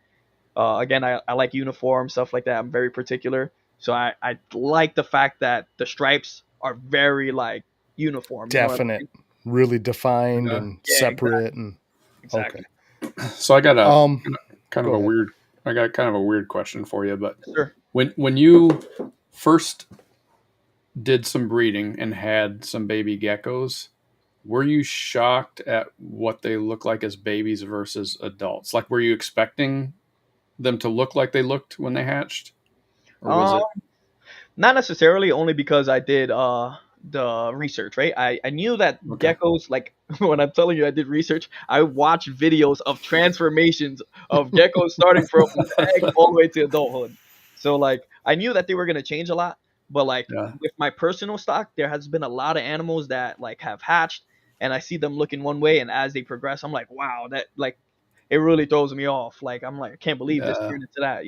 again, I like uniform stuff like that. I'm very particular. So I like the fact that the stripes are very like uniform. You know what I Definite, mean? really defined Yeah. and Yeah, exactly. separate, and okay. Exactly. So I got a Um, kind of Go a ahead. weird I got kind of a weird question for you, but Sure. when you first did some breeding and had some baby geckos, were you shocked at what they look like as babies versus adults? Like, were you expecting them to look like they looked when they hatched, or was Um, it Not necessarily, only because I did the research, right? I knew that okay? geckos, like when I'm telling you I did research, I watched videos of transformations of geckos starting from egg all the way to adulthood. So like I knew that they were gonna change a lot, but like Yeah, with my personal stock, there has been a lot of animals that like have hatched and I see them looking one way and as they progress, I'm like, wow, that like it really throws me off. Like I'm like, I can't believe this yeah. turned into that.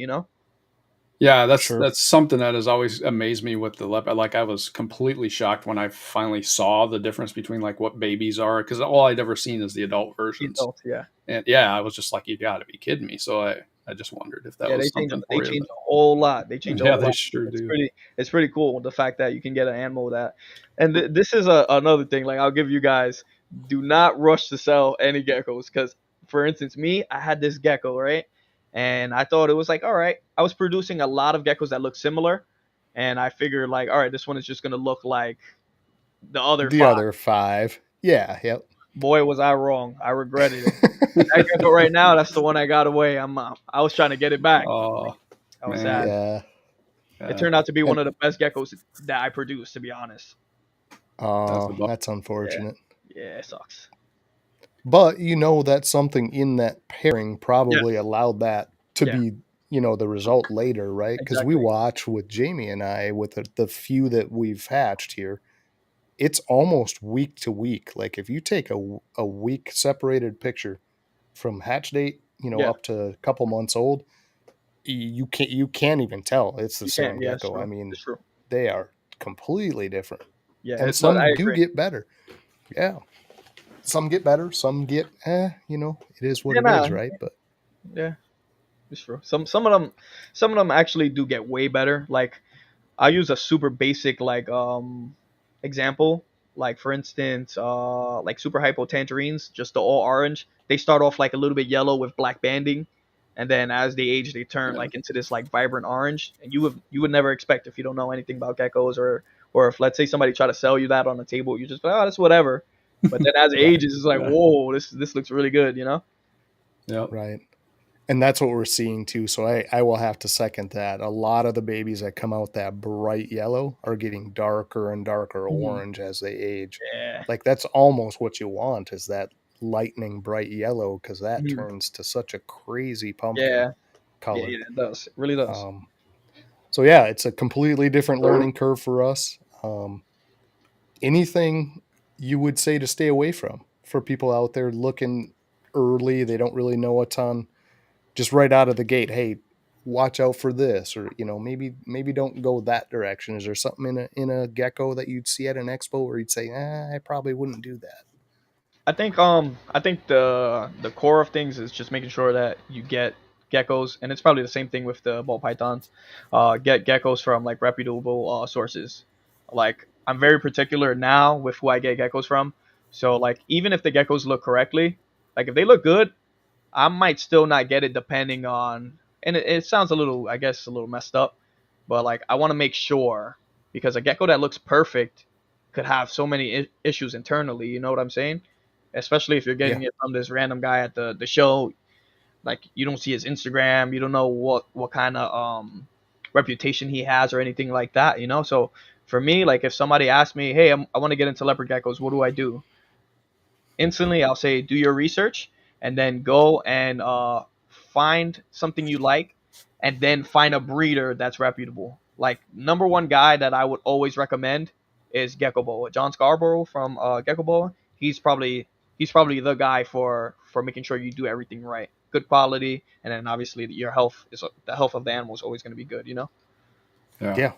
Yeah, Sure. that's something that has always amazed me with the leopard. Like I was completely shocked when I finally saw the difference between like what babies are, because all I'd ever seen is the adult The versions. adults, yeah. And yeah, I was just like, you got to be kidding me. So I just wondered if that Yeah, was something they for you. change a whole lot. They change a Yeah, whole they lot. sure do. It's pretty cool the fact that you can get an animal that, and this is another thing. Like I'll give you guys, do not rush to sell any geckos because, for instance, me, I had this gecko, right, and I thought it was like, all right, I was producing a lot of geckos that look similar, and I figured like, all right, this one is just gonna look like the other The five. other 5. Yeah, yep. Boy, was I wrong. I regretted it. That gecko right now, that's the one I got away. I was trying to get it back. Oh I was sad. man, Yeah. It yeah, turned out to be one And of the best geckos that I produced, to be honest. that's a oh, bummer. that's Yeah, unfortunate. yeah, it sucks. But that something in that pairing Yeah, probably allowed that to yeah, be, the result later, right? Because we exactly. watch with Jamie and I with the few that we've hatched here, it's almost week to week. Like if you take a week separated picture from hatch date, Yeah, up to a couple months old, you can't even tell it's the you can't. same Yeah, it's gecko. I true. mean, It's true. they are completely different, Yeah, and no, I some do agree. get better. Yeah, some get better, some get it is what Yeah, it nah, is, right? But yeah, it's true. Some of them actually do get way better. Like I use a super basic like example. Like for instance, like super hypo tangerines, just the all orange. They start off like a little bit yellow with black banding, and then as they age, they turn Yeah. like into this like vibrant orange. And you would never expect if you don't know anything about geckos or if let's say somebody try to sell you that on the table, you just oh that's whatever. But then as it right, ages, it's like Yeah. whoa, this looks really good, you know? Yep. right. And that's what we're seeing too. So I will have to second that. A lot of the babies that come out that bright yellow are getting darker and darker Mhm. orange as they age. Yeah. Like that's almost what you want is that lightning bright yellow because that Mhm. turns to such a crazy pumpkin Yeah. Yeah, color. yeah, it does. It really does. Um, so yeah, it's a completely different learning curve for us. Anything you would say to stay away from for people out there looking early, they don't really know a ton, just right out of the gate, hey, watch out for this, or maybe don't go that direction. Is there something in a gecko that you'd see at an expo where you'd say, I probably wouldn't do that? I think the core of things is just making sure that you get geckos, and it's probably the same thing with the ball pythons. Get geckos from like reputable sources. Like I'm very particular now with who I get geckos from. So like even if the geckos look correctly, like if they look good, I might still not get it depending on. And it sounds a little, I guess, a little messed up, but like I want to make sure because a gecko that looks perfect could have so many issues internally. You know what I'm saying? Especially if you're Yeah, getting it from this random guy at the show. Like you don't see his Instagram, you don't know what kind of reputation he has or anything like that. You know, so for me, like if somebody asks me, hey, I want to get into leopard geckos, what do I do? Instantly I'll say do your research and then go and find something you like and then find a breeder that's reputable. Like number one guy that I would always recommend is Gecko Boa. John Scarborough from Gecko Boa. He's probably the guy for making sure you do everything right, good quality, and then obviously your health is the health of the animal is always going to be good. You know. Yeah. yeah,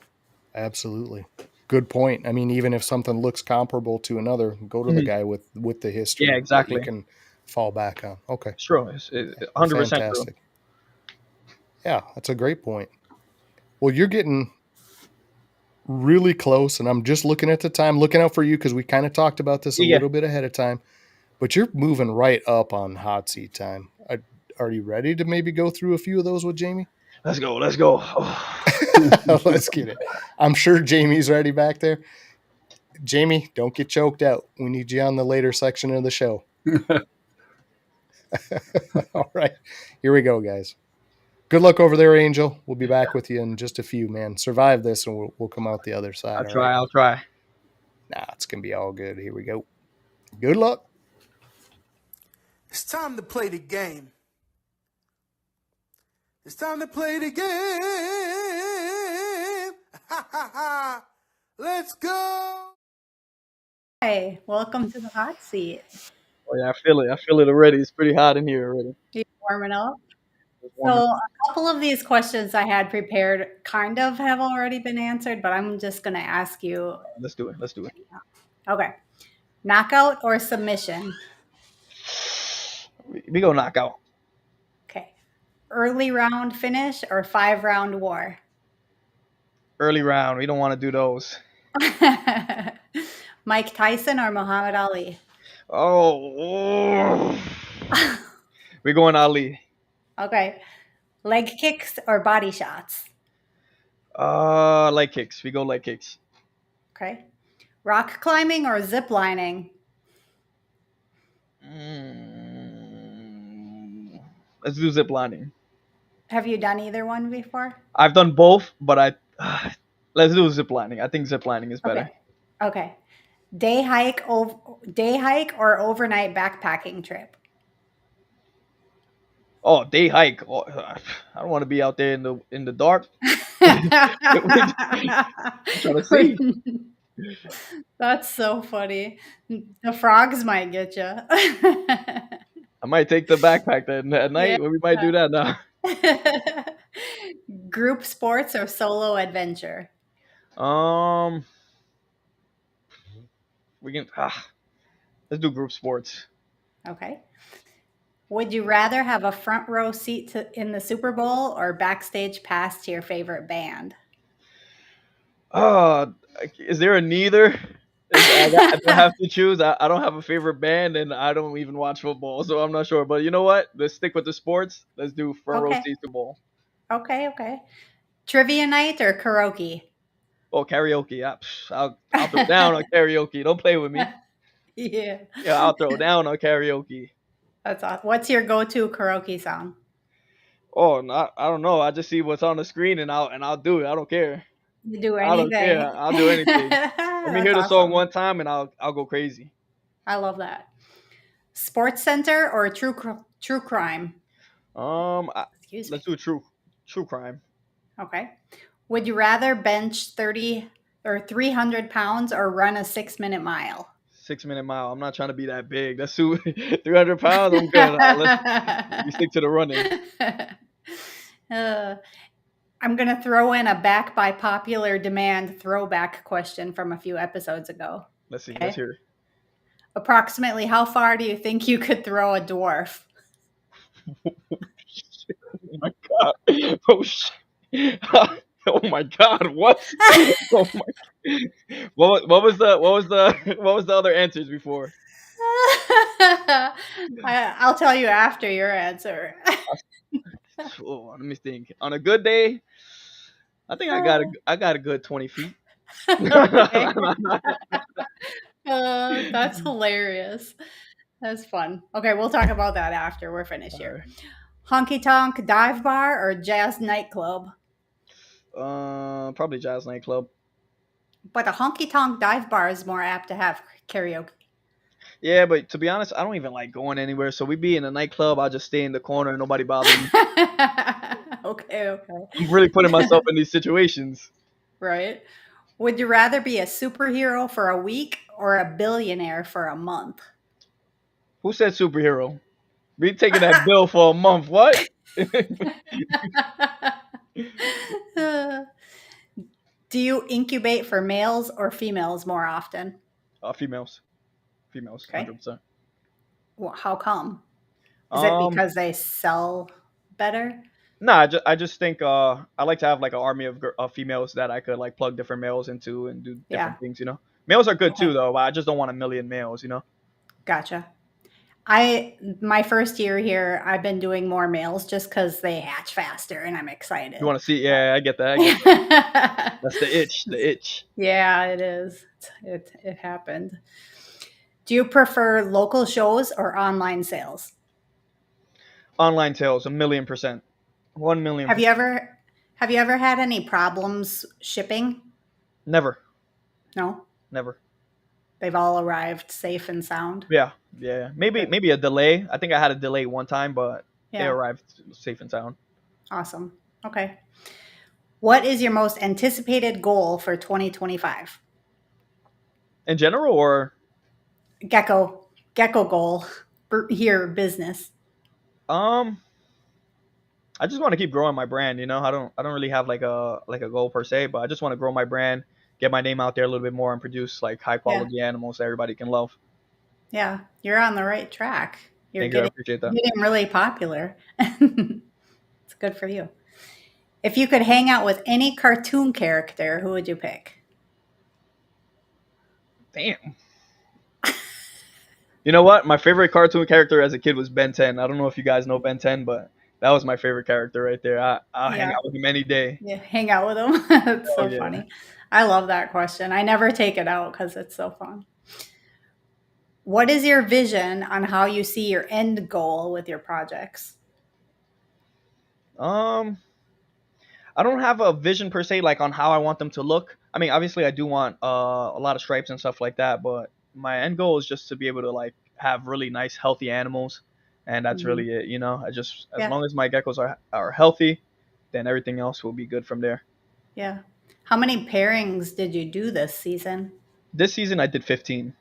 absolutely. Good point. I mean, even if something looks comparable to another, go to the Mhm. guy with the Yeah, history that you exactly. can fall back on. Okay, It's true. It's 100% true. fantastic. Yeah, that's a great point. Well, you're getting really close, and I'm just looking at the time, looking out for you because we kind of talked about this a Yeah, little bit ahead of time. But you're moving right up on hot seat time. Are you ready to maybe go through a few of those with Jamie? let's go. Let's go. Let's get it. I'm sure Jamie's ready back there. Jamie, don't get choked out. We need you on the later section of the show. All right, here we go, guys. Good luck over there, Angel. We'll be back with you in just a few, man. Survive this, and we'll come out the other I'll side. All try. right. I'll try. Nah, it's gonna be all good. Here we go. Good luck. It's time to play the game. It's time to play the game. Ha ha ha. Let's go. Hi, welcome to the hot seat. Oh yeah, I feel it. I feel it already. It's pretty hot in here already. You warming up? So a couple of these questions I had prepared kind of have already been answered, but I'm just going to ask you. Let's do it. Let's do it. Okay. Knockout or submission? We go knockout. Okay. Early round finish or 5-round war? Early round. We don't want to do those. Mike Tyson or Muhammad Ali? Oh. We're going Ali. Okay. Leg kicks or body shots? Leg kicks. We go leg kicks. Okay. Rock climbing or zip lining? Let's do zip lining. Have you done either one before? I've done both, but let's do zip lining. I think zip lining is better. Okay. Day hike or overnight backpacking trip? Oh, day hike. Oh, I don't want to be out there in the dark. I'm trying to see. That's so funny. The frogs might get you. I might take the backpack then at night. We might do that now. Group sports or solo adventure? We can. Let's do group sports. Okay. Would you rather have a front row seat in the Super Bowl or backstage pass to your favorite band? Is there a neither? I don't have to choose. I don't have a favorite band, and I don't even watch football, so I'm not sure. But you know what? Let's stick with the sports. Let's do front row seats to ball. Okay. Trivia night or karaoke? Oh, karaoke. I'll throw down on karaoke. Don't play with me. Yeah, I'll throw down on karaoke. That's awesome. What's your go-to karaoke song? Oh, I don't know. I just see what's on the screen, and I'll do it. I don't care. You do anything. I don't care. I'll do anything. Let me hear the song one time, and I'll go crazy. I love that. Sports Center or true crime? Let's do true crime. Okay. Would you rather bench 30 or 300 pounds or run a 6-minute mile? 6-minute mile. I'm not trying to be that big. That's 300 pounds. I'm good. We stick to the running. I'm going to throw in a back by popular demand throwback question from a few episodes ago. Let's see. Okay? Let's hear it. Approximately how far do you think you could throw a dwarf? Oh my god. Oh shit. Oh my god. What? Oh my. What was the other answers before? I'll tell you after your answer. Oh, let me think. On a good day, I think I got a good 20 feet. That's hilarious. That's fun. Okay, we'll talk about that after we're finished here. Honky tonk dive bar or jazz nightclub? Probably jazz nightclub. But a honky tonk dive bar is more apt to have karaoke. Yeah, but to be honest, I don't even like going anywhere. So we be in a nightclub, I'll just stay in the corner and nobody bother me. Okay. I'm really putting myself in these situations. Right. Would you rather be a superhero for a week or a billionaire for a month? Who said superhero? We taking that bill for a month. What? Do you incubate for males or females more often? Females. Okay. 100%. Well, how come? Is it because they sell better? No, I just think I like to have like an army of females that I could like plug different males into and do different things, you know. Males are good too though, but I just don't want a million males, you know. Gotcha. My first year here, I've been doing more males just because they hatch faster and I'm excited. You want to see? Yeah, I get that. That's the itch. Yeah, it is. It happened. Do you prefer local shows or online sales? Online sales, 1,000,000%. 1,000,000%. Have you ever had any problems shipping? Never. No? Never. They've all arrived safe and sound? Yeah. Maybe a delay. I think I had a delay one time, but they arrived safe and sound. Awesome. Okay. What is your most anticipated goal for 2025? In general or? Gecko goal here, business. I just want to keep growing my brand. I don't really have like a goal per se, but I just want to grow my brand, get my name out there a little bit more, and produce like high Yeah. quality animals that everybody can love. Yeah. You're on the right track. You're Thank you. I getting appreciate that. getting really popular. It's good for you. If you could hang out with any cartoon character, who would you pick? Damn. You know what? My favorite cartoon character as a kid was Ben 10. I don't know if you guys know Ben 10, but that was my favorite character right there. I'll hang Yeah. out with him any day. Yeah. Hang out with them. That's Oh so yeah. funny. I love that question. I never take it out because it's so fun. What is your vision on how you see your end goal with your projects? Um, I don't have a vision per se, like on how I want them to look. I mean, obviously, I do want a lot of stripes and stuff like that, but my end goal is just to be able to like have really nice, healthy animals, and that's Mhm. really it. I just as Yeah. long as my geckos are healthy, then everything else will be good from there. Yeah. How many pairings did you do this season? This season, I did 15.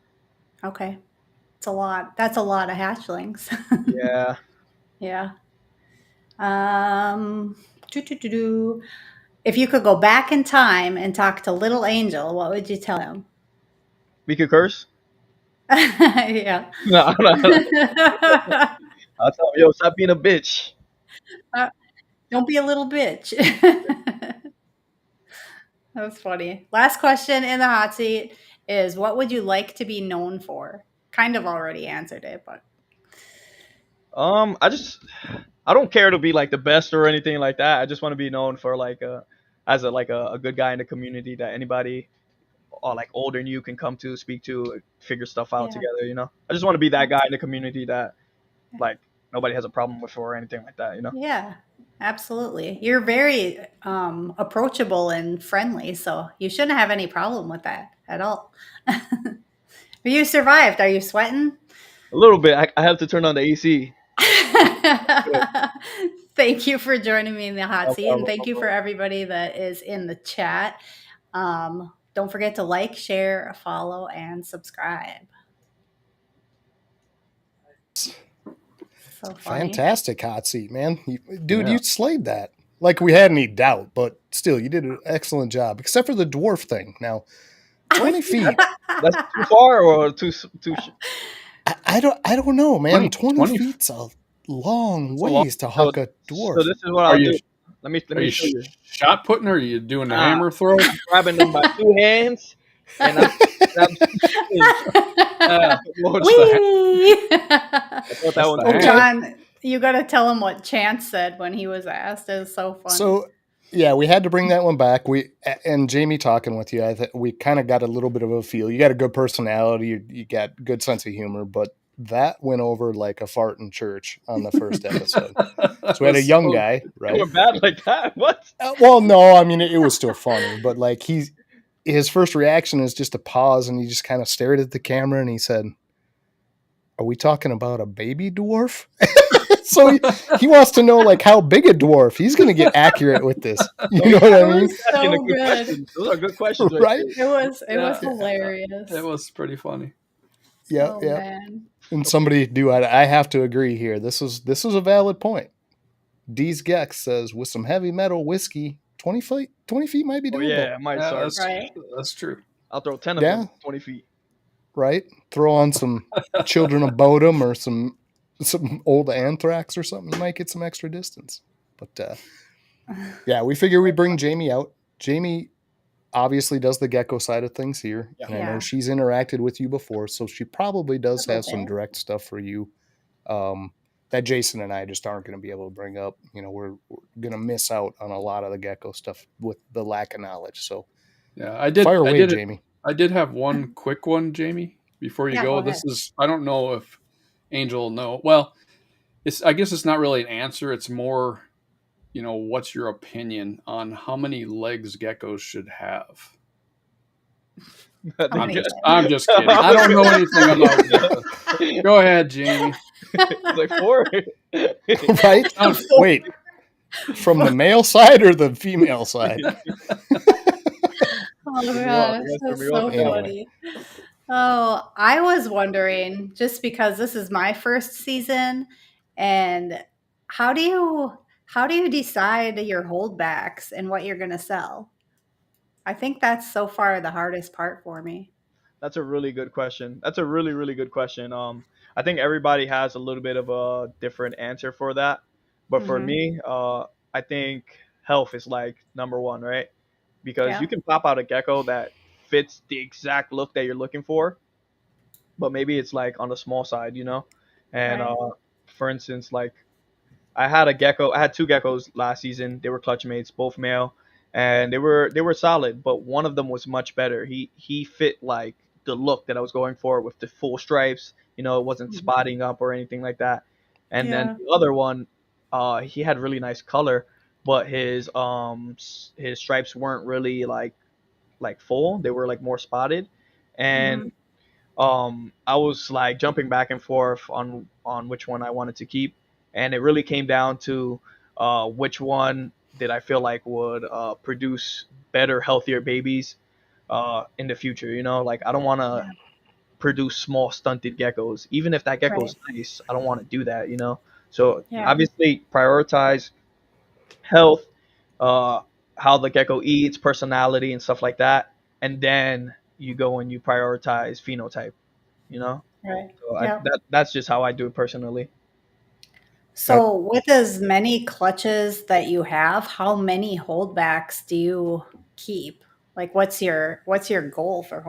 Okay. It's a lot. That's a lot of hatchlings. Yeah, Yeah. Um, doo-doo-doo-doo. If you could go back in time and talk to little Angel, what would you tell him? we could curse. Yeah. No, no, I'll tell him, yo, stop being a bitch. Uh, don't be a little bitch. That's funny. Last question in the hot seat is what would you like to be known for? Kind of already answered it, but I don't care to be like the best or anything like that. I just want to be known for like as a good guy in the community that anybody or like older than you can come to, speak to, figure stuff out yeah. together. I just want to be that guy in the community that like nobody has a problem with or anything like that. Yeah, absolutely. You're very approachable and friendly, so you shouldn't have any problem with that at all. You survived. Are you sweating? A little bit. I have to turn on the AC. Thank you for joining me in the hot No seat, and problem, thank no you for problem. everybody that is in the chat. Don't forget to like, share, follow, and subscribe. So funny. Fantastic hot seat, man. Dude, Yeah. you slayed that. Like we had any doubt, but still, you did an excellent job, except for the dwarf thing. Now, 20 feet. That's too far or too. I don't know, man. 20, 20 20 feet's a long That's a long. ways to So, huck a so dwarf. this is what Are I'll you do. Let are me you show you. shot putting or are you doing the Nah, hammer throw? I'm grabbing them by two hands, and I'm What's the Whee! I thought that That's one. the Well, hammer. John, you got to tell him what Chance said when he was asked. It was so funny. So, yeah, we had to bring that one back. And Jamie talking with you, we kind of got a little bit of a feel. You got a good personality, you got good sense of humor, but that went over like a fart in church on the first episode. So we had a young guy, It right? went bad like that. What? Well, no, I mean it was still funny, but like his first reaction is just to pause and he just kind of stared at the camera and he said, "Are we talking about a baby dwarf?" So he wants to know like how big a dwarf. He's going to get accurate with this. You know what I It mean? was Asking a so good good. question. Those are good questions, Right? It was Yeah. hilarious. It was pretty funny. Yeah, Oh yeah. man. And somebody I have to agree here. This is a valid point. Deez Gex says with some heavy metal whiskey, 20 feet might be Oh doable. yeah, I might Yeah, start. Right. that's true. I'll throw 10 of Yeah. them 20 feet. Right? Throw on some Children of Bodom or some old Anthrax or something. You might get some extra distance. But yeah, we figure we bring Jamie out. Jamie obviously does the gecko side of things here. Yeah. And I know Yeah. she's interacted with you before, so she probably does A little have some bit. direct stuff for you that Jason and I just aren't going to be able to bring up. We're going to miss out on a lot of the gecko stuff with the lack of knowledge. So Yeah, I did. fire I away, did. Jamie. I did have one quick one, Jamie. Before you Yeah, go, go this ahead. is. I don't know if Angel will know. Well, I guess it's not really an answer. It's more, what's your opinion on how many legs geckos should have? How I'm many just, legs? I'm just kidding. I don't know anything about geckos. Go ahead, Jamie. It's like 4. Right? Wait, from the male side or the female side? Oh Threw me off. gosh, You guys threw that's me so off with that one. funny. Oh, I was wondering, just because this is my first season, and how do you How do you decide your holdbacks and what you're going to sell? I think that's so far the hardest part for me. That's a really good question. That's a really, really good question. I think everybody has a little bit of a different answer for that. But for Hmm. me, I think health is like number one, right? Because you Yeah. can pop out a gecko that fits the exact look that you're looking for, but maybe it's like on the small side, you know? And Right. for instance, like I had a gecko. I had two geckos last season. They were clutch mates, both male, and they were solid. But one of them was much better. He fit like the look that I was going for with the full stripes. You know, it wasn't Mhm. spotting up or anything like that. And then Yeah. the other one, he had really nice color, but his stripes weren't really like full. They were like more spotted, Hmm. and I was like jumping back and forth on which one I wanted to keep, and it really came down to which one did I feel like would produce better, healthier babies in the future. You know, like I don't want to Yeah. produce small stunted geckos, even if that gecko Right. is nice. I don't want to do that. You know, so Yeah. obviously prioritize health, uh, how the gecko eats, personality, and stuff like that, and then you go and you prioritize phenotype. You know, Right. so Yep. that's just how I do it personally. Uh, So, with as many clutches that you have, how many holdbacks do you keep? Like, what's your goal for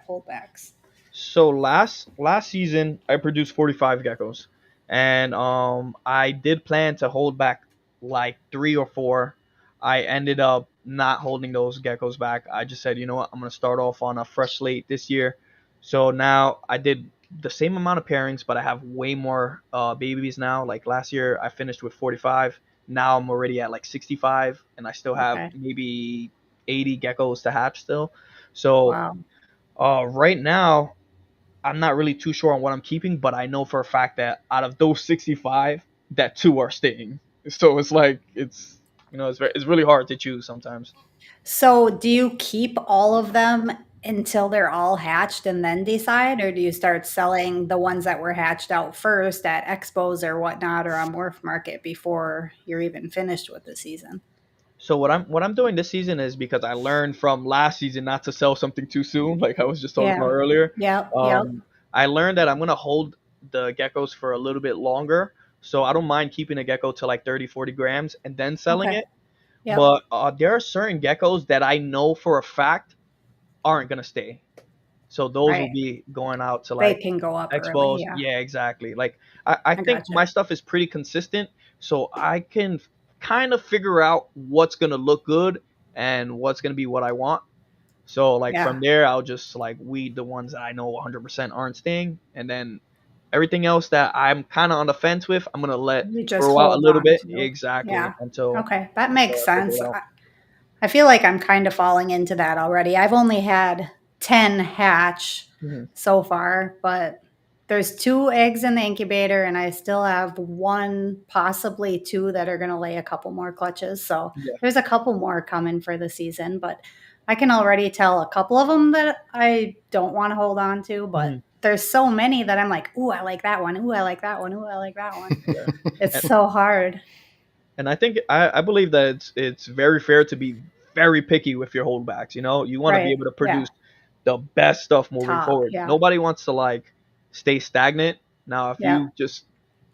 holdbacks? So last season I produced 45 geckos, and I did plan to hold back like three or four. I ended up not holding those geckos back. I just said, you know what, I'm gonna start off on a fresh slate this year. So now I did the same amount of pairings, but I have way more babies now. Like last year I finished with 45. Now I'm already at like 65, and I still have Okay. maybe 80 geckos to hatch still. So Wow. right now I'm not really too sure on what I'm keeping, but I know for a fact that out of those 65, that two are staying. So it's like it's really hard to choose sometimes. So, do you keep all of them until they're all hatched and then decide, or do you start selling the ones that were hatched out first at expos or whatnot or on Morph Market before you're even finished with the season? So what I'm doing this season is because I learned from last season not to sell something too soon, like I was just talking about Yeah. earlier. Yep. Yep. Um, I learned that I'm gonna hold the geckos for a little bit longer, so I don't mind keeping a gecko to like 30, 40 grams and then selling Okay. it. Yep. But there are certain geckos that I know for a fact aren't gonna stay. So those will Right. be going out to They like can go up early. expos. Yeah. Yeah, exactly. Like I I think my gotcha. stuff is pretty consistent, so I can kind of figure out what's gonna look good and what's gonna be what I want. So like Yeah. from there, I'll just like weed the ones that I know 100% aren't staying, and then everything else that I'm kind of on the fence with, I'm gonna let You just grow out a hold little on bit. to. Exactly Yeah. until Okay. That makes I figure sense. it out. I feel like I'm kind of falling into that already. I've only had 10 hatch Mhm. so far, but there's two eggs in the incubator, and I still have one, possibly two, that are going to lay a couple more clutches. So Yeah. there's a couple more coming for the season, but I can already tell a couple of them that I don't want to hold on to, but Mhm. there's so many that I'm like, ooh, I like that one. Ooh, I like that one. Ooh, I like that one. Yeah. It's And so hard. And I think I believe that it's very fair to be very picky with your holdbacks. You know, you want to be Right. able to Yeah. produce the best stuff moving Top. forward. Yeah. Nobody wants to like stay stagnant. Now, if Yeah. you just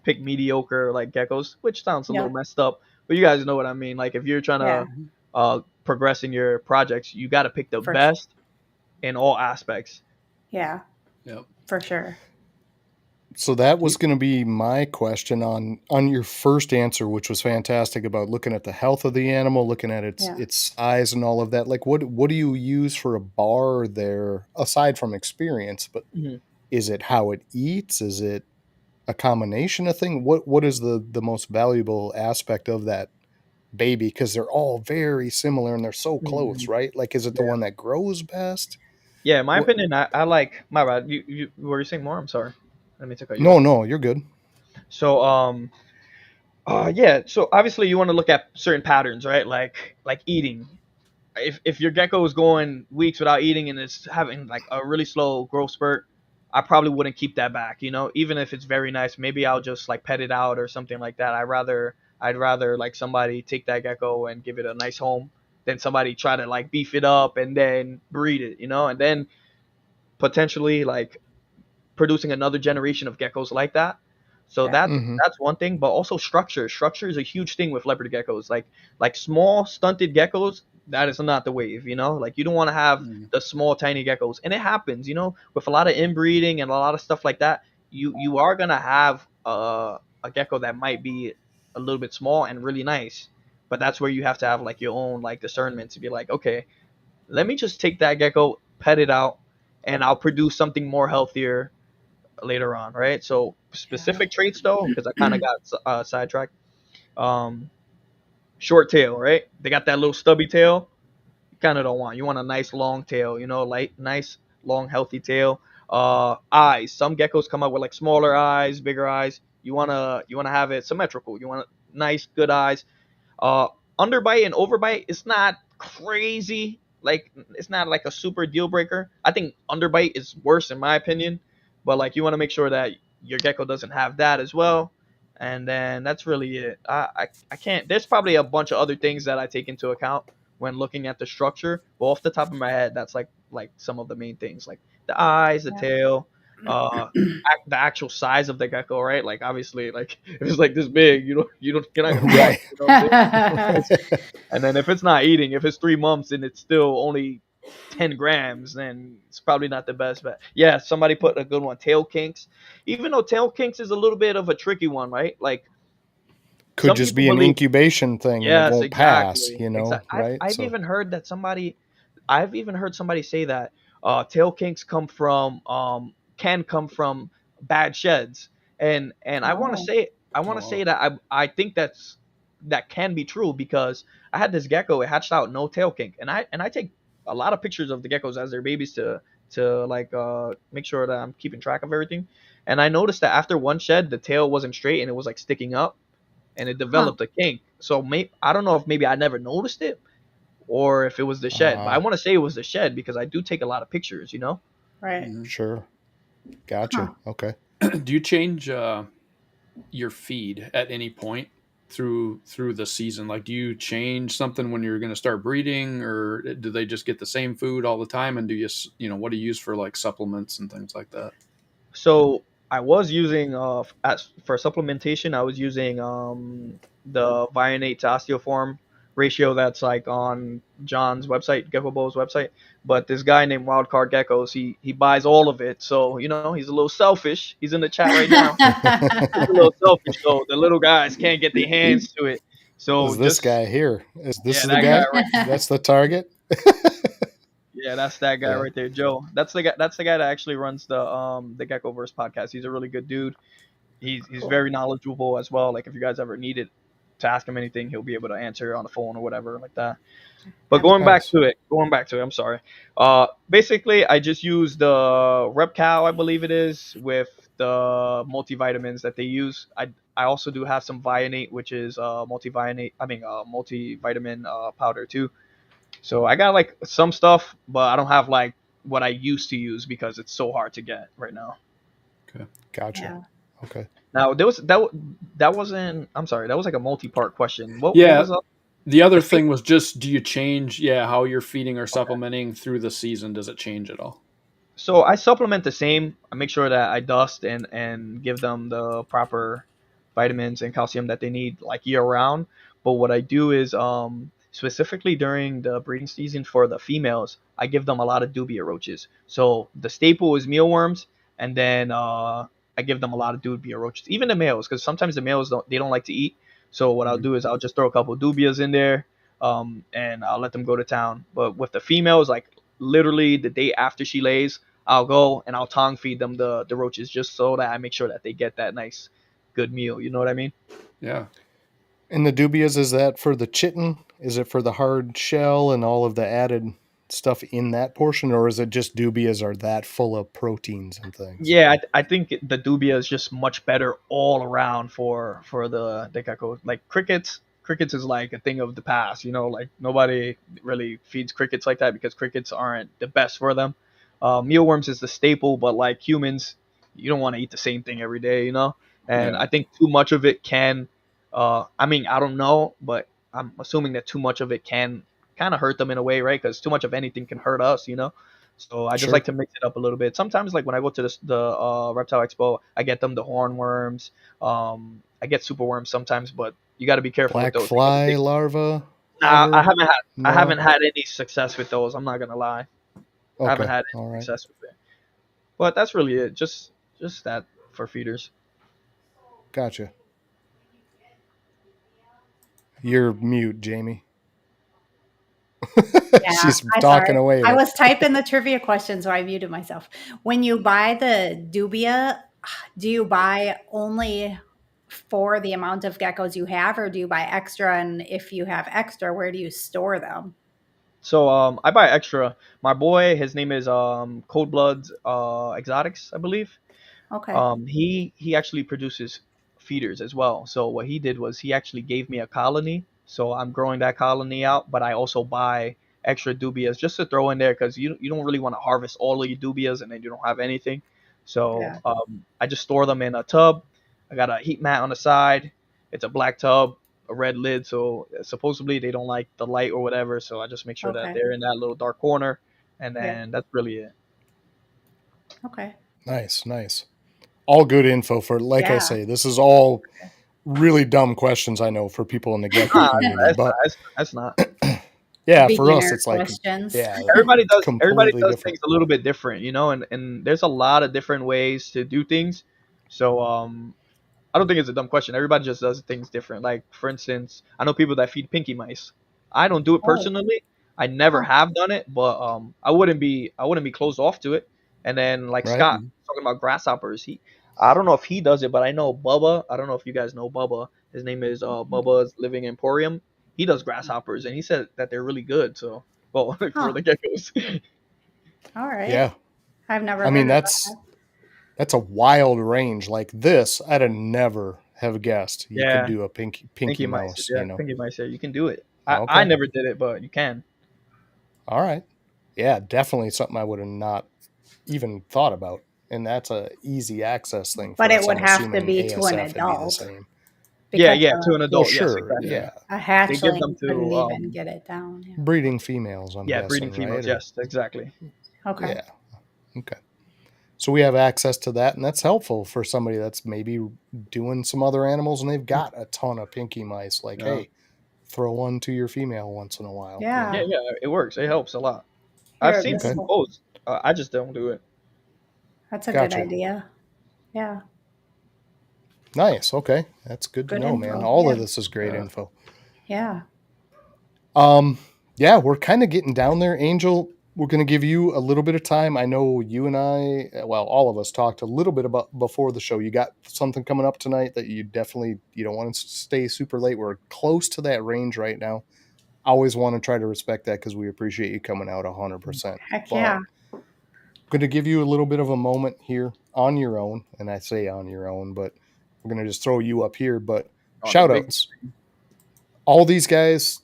pick mediocre like geckos, which sounds a little Yeah. messed up, but you guys know what I mean. Like if you're trying Yeah. to progress in your projects, you got to pick the For sure. best in all aspects. Yeah, Yep. for sure. So that was going to be my question on your first answer, which was fantastic about looking at the health of the animal, looking at its Yeah. its size and all of that. Like, what do you use for a bar there aside from experience? But Mhm. is it how it eats? Is it a combination of things? What is the most valuable aspect of that baby? Because they're all very similar and they're so close, Mhm. right? Like, is it the Yeah. one that grows best? Yeah, in my What? opinion, I like my bad. You were you saying more? I'm sorry. Let me take cut you No, off. no, you're good. So yeah. So obviously you want to look at certain patterns, right? Like eating. If your gecko is going weeks without eating and it's having like a really slow growth spurt, I probably wouldn't keep that back. You know, even if it's very nice, maybe I'll just like pet it out or something like that. I rather I'd rather like somebody take that gecko and give it a nice home than somebody try to like beef it up and then breed it, and then potentially like producing another generation of geckos like that. So Yeah. that's one thing, but also structure. Structure is a huge thing with leopard geckos. Like small stunted geckos, that is not the wave. Like you don't want to have Mm. the small tiny geckos, and it happens. With a lot of inbreeding and a lot of stuff like that, you are gonna have a gecko that might be a little bit small and really nice, but that's where you have to have like your own like discernment to be like, okay, let me just take that gecko, pet it out, and I'll produce something more healthier later on, right? So Yeah. specific traits though, because I kind of got sidetracked. Um, Short tail, right? They got that little stubby tail. You kind of don't want. You want a nice long tail, light, nice long healthy tail. Eyes. Some geckos come out with like smaller eyes, bigger eyes. You wanna have it symmetrical. You want nice, good eyes. Uh, Underbite and overbite is not crazy. Like it's not like a super deal breaker. I think underbite is worse in my opinion, but like you want to make sure that your gecko doesn't have that as well. And then that's really it. I can't. There's probably a bunch of other things that I take into account when looking at the structure. But off the top of my head, that's like some of the main things, like the eyes, the Yeah. tail, the actual size of the gecko, right? Like obviously, like if it's like this big, you're not gonna want Right. it. You know what I'm saying? And then if it's not eating, if it's 3 months and it's still only 10 grams, then it's probably not the best bet. Yeah, somebody put a good one, tail kinks. Even though tail kinks is a little bit of a tricky one, right? Like Could some just people be an believe. incubation thing and it Yes, won't pass, exactly. right? I've So, even heard that I've even heard somebody say that tail kinks can come from bad sheds, and Oh. I Oh, want to say wow. that I think that can be true because I had this gecko, it hatched out no tail kink, and I take a lot of pictures of the geckos as their babies to like make sure that I'm keeping track of everything, and I noticed that after one shed the tail wasn't straight and it was like sticking up and it Huh. developed a kink. So I don't know if maybe I never noticed it or if it was the shed, but I uh, want to say it was the shed because I do take a lot of pictures. Right. Mhm. sure. Gotcha. Huh. Okay. Do you change your feed at any point through the season? Like, do you change something when you're going to start breeding, or do they just get the same food all the time? And do what do you use for like supplements and things like that? So I was using as for supplementation, I was using the Vionate to osteoform ratio that's like on John's website, Gecko Bowl's website. But this guy named Wildcard Geckos, he buys all of it. So he's a little selfish. He's in the chat right now. He's a little selfish, so the little guys can't get their hands to it. So Is this just guy here? Is this yeah, the that guy guy? right. That's the target? Yeah, that's that guy Yeah. right there, Joe. That's the guy. That's the guy that actually runs the Geckoverse podcast. He's a really good dude. He's Cool. very knowledgeable as well. Like if you guys ever needed to ask him anything, he'll be able to answer on the phone or whatever like that. But That'd be cool. Nice. going back to it, I'm sorry. Basically, I just use the Repcal, I believe it is, with the multivitamins that they use. I also do have some Vionate, which is multivitamin powder too. So I got like some stuff, but I don't have like what I used to use because it's so hard to get right now. Okay. Gotcha. Yeah. Okay. Now there was that wasn't. I'm sorry, that was like a multi-part question. What Yeah. was up? The other The feed. thing was just, do you change, how you're feeding or supplementing through the season? Does it change at all? So I supplement the same. I make sure that I dust and give them the proper vitamins and calcium that they need like year round. But what I do is specifically during the breeding season for the females, I give them a lot of dubia roaches. So the staple is mealworms, and then I give them a lot of dubia roaches. Even the males, because sometimes the males don't like to eat. So what I'll Mhm. do is I'll just throw a couple of dubias in there, and I'll let them go to town. But with the females, like literally the day after she lays, I'll go and I'll tongue feed them the roaches just so that I make sure that they get that nice good meal. You know what I mean? Yeah. And the dubias, is that for the chitin? Is it for the hard shell and all of the added stuff in that portion? Or is it just dubias are that full of proteins and things? Yeah, I think the dubia is just much better all around for the gecko. Like crickets is like a thing of the past. Like nobody really feeds crickets like that because crickets aren't the best for them. Mealworms is the staple, but like humans, you don't want to eat the same thing every day. And Yeah. I think too much of it can I mean, I don't know, but I'm assuming that too much of it can kind of hurt them in a way, right? Because too much of anything can hurt us, you know. So I just Sure. like to mix it up a little bit. Sometimes, like when I go to the reptile expo, I get them the hornworms. I get super worms sometimes, but you got to be careful with Black those because fly larva nah, ever? I haven't No. had any success with those. I'm not gonna lie, I haven't Okay. had All any right. success with it. But that's really it. Just that for feeders. Gotcha. You're mute, Jamie. Yeah, She's I talking sorry. away I there. was typing the trivia question, so I muted myself. When you buy the dubia, do you buy only for the amount of geckos you have, or do you buy extra? And if you have extra, where do you store them? So I buy extra. My boy, his name is Cold Bloods Exotics, I believe. Okay. He actually produces feeders as well. So what he did was he actually gave me a colony. So I'm growing that colony out, but I also buy extra dubias just to throw in there because you don't really want to harvest all of your dubias and then you don't have anything. So Yeah. I just store them in a tub. I got a heat mat on the side. It's a black tub, a red lid. So supposedly they don't like the light or whatever. So I just make sure that Okay. they're in that little dark corner, and Yeah. then that's really it. Okay. Nice, nice. All good info for, like I Yeah. say, this is all really dumb questions, I know, for people in the gecko Ah, community. that's not. But That's not. yeah, for us, Beginner it's like, questions. yeah, Everybody completely does different. things a little bit different, you know, and there's a lot of different ways to do things. So I don't think it's a dumb question. Everybody just does things different. Like for instance, I know people that feed pinky mice. I don't do it Oh, personally. I never huh. have done it, but I wouldn't be closed off to it. And then like Right? Scott talking about grasshoppers, he I don't know if he does it, but I know Bubba. I don't know if you guys know Bubba. His name is Bubba's Living Emporium. He does grasshoppers, and he said that they're really good. So well for Huh. the geckos. All right. Yeah. I've never I mean, heard of that's a wild range. Like this, I'd have never have guessed you could Yeah, do a pinky pinky mice. mouse, Yeah, pinky mice. Yeah, you can do it. I Okay. never did it, but you can. All right. Yeah, definitely something I would have not even thought about. And that's a easy access thing but for it us. would I'm have to assuming be to an ASF would be the adult same. Yeah, because yeah, to an Well, adult. Yes, sure. exactly. Yeah. a They give them hatchling couldn't to even get it down. Yeah. Breeding females, I'm yeah, breeding guessing, right? females. Or Yes, exactly. Okay. yeah. Okay. So we have access to that, and that's helpful for somebody that's maybe doing some other animals and they've got a ton of pinky mice. Like, Yeah. hey, throw one to your female once in a while. Yeah. Yeah, yeah, it works. It helps a lot. I've Here, seen this Okay. people will, post. I just don't do it. that's a good Gotcha. idea. Yeah. Nice. Okay. That's good to Good know, man. info. All Yeah. of this is great Yeah. info. Yeah. Yeah, we're kind of getting down there. Angel, we're going to give you a little bit of time. I know you and I, well, all of us talked a little bit about before the show. You got something coming up tonight that you don't want to stay super late. We're close to that range right now. I always want to try to respect that because we appreciate you coming out 100%. Heck But yeah. I'm going to give you a little bit of a moment here on your own. And I say on your own, but we're going to just throw you up here. But On the shout big. outs. All these guys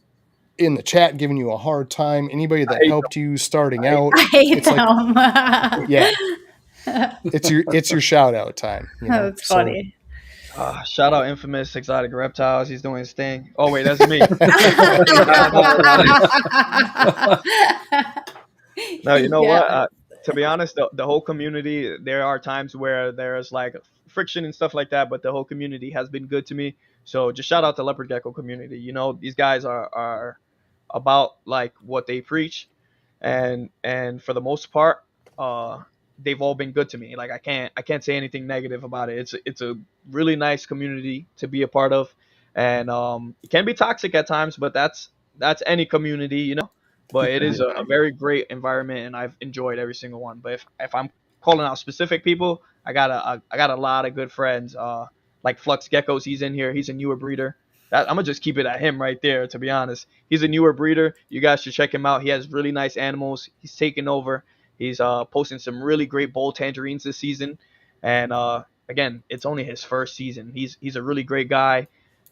in the chat giving you a hard time. Anybody I that hate them. helped you starting I hate out, I hate it's like, them. yeah, it's your shout out time, That's So funny. Shout out infamous exotic reptiles. He's doing his thing. Oh wait, that's me. Shout out. No, you know Yeah. what? To be honest, the whole community, there are times where there's like friction and stuff like that, but the whole community has been good to me. So just shout out to leopard gecko community. You know, these guys are about like what they preach, and for the most part, uh, they've all been good to me. Like I can't say anything negative about it. It's a really nice community to be a part of, and it can be toxic at times, but that's any community, you know. But it is a very great environment, and I've enjoyed every single one. But if I'm calling out specific people, I got a lot of good friends. Like Flux Geckos, he's in here. He's a newer breeder. I'm gonna just keep it at him right there. To be honest, he's a newer breeder. You guys should check him out. He has really nice animals. He's taking over. He's posting some really great bowl tangerines this season, and again, it's only his first season. He's a really great guy.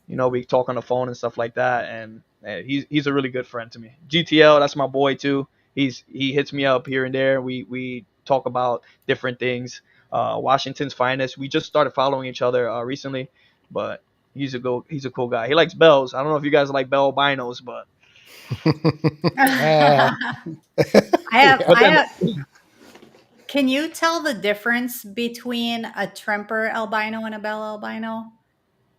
You know, we talk on the phone and stuff like that, and he's a really good friend to me. GTL, that's my boy too. He hits me up here and there. We talk about different things. Washington's finest. We just started following each other recently, but He's a cool guy. He likes bells. I don't know if you guys like bell albinos, but Ah, but I then have. Can you tell the difference between a Tremper albino and a Bell albino?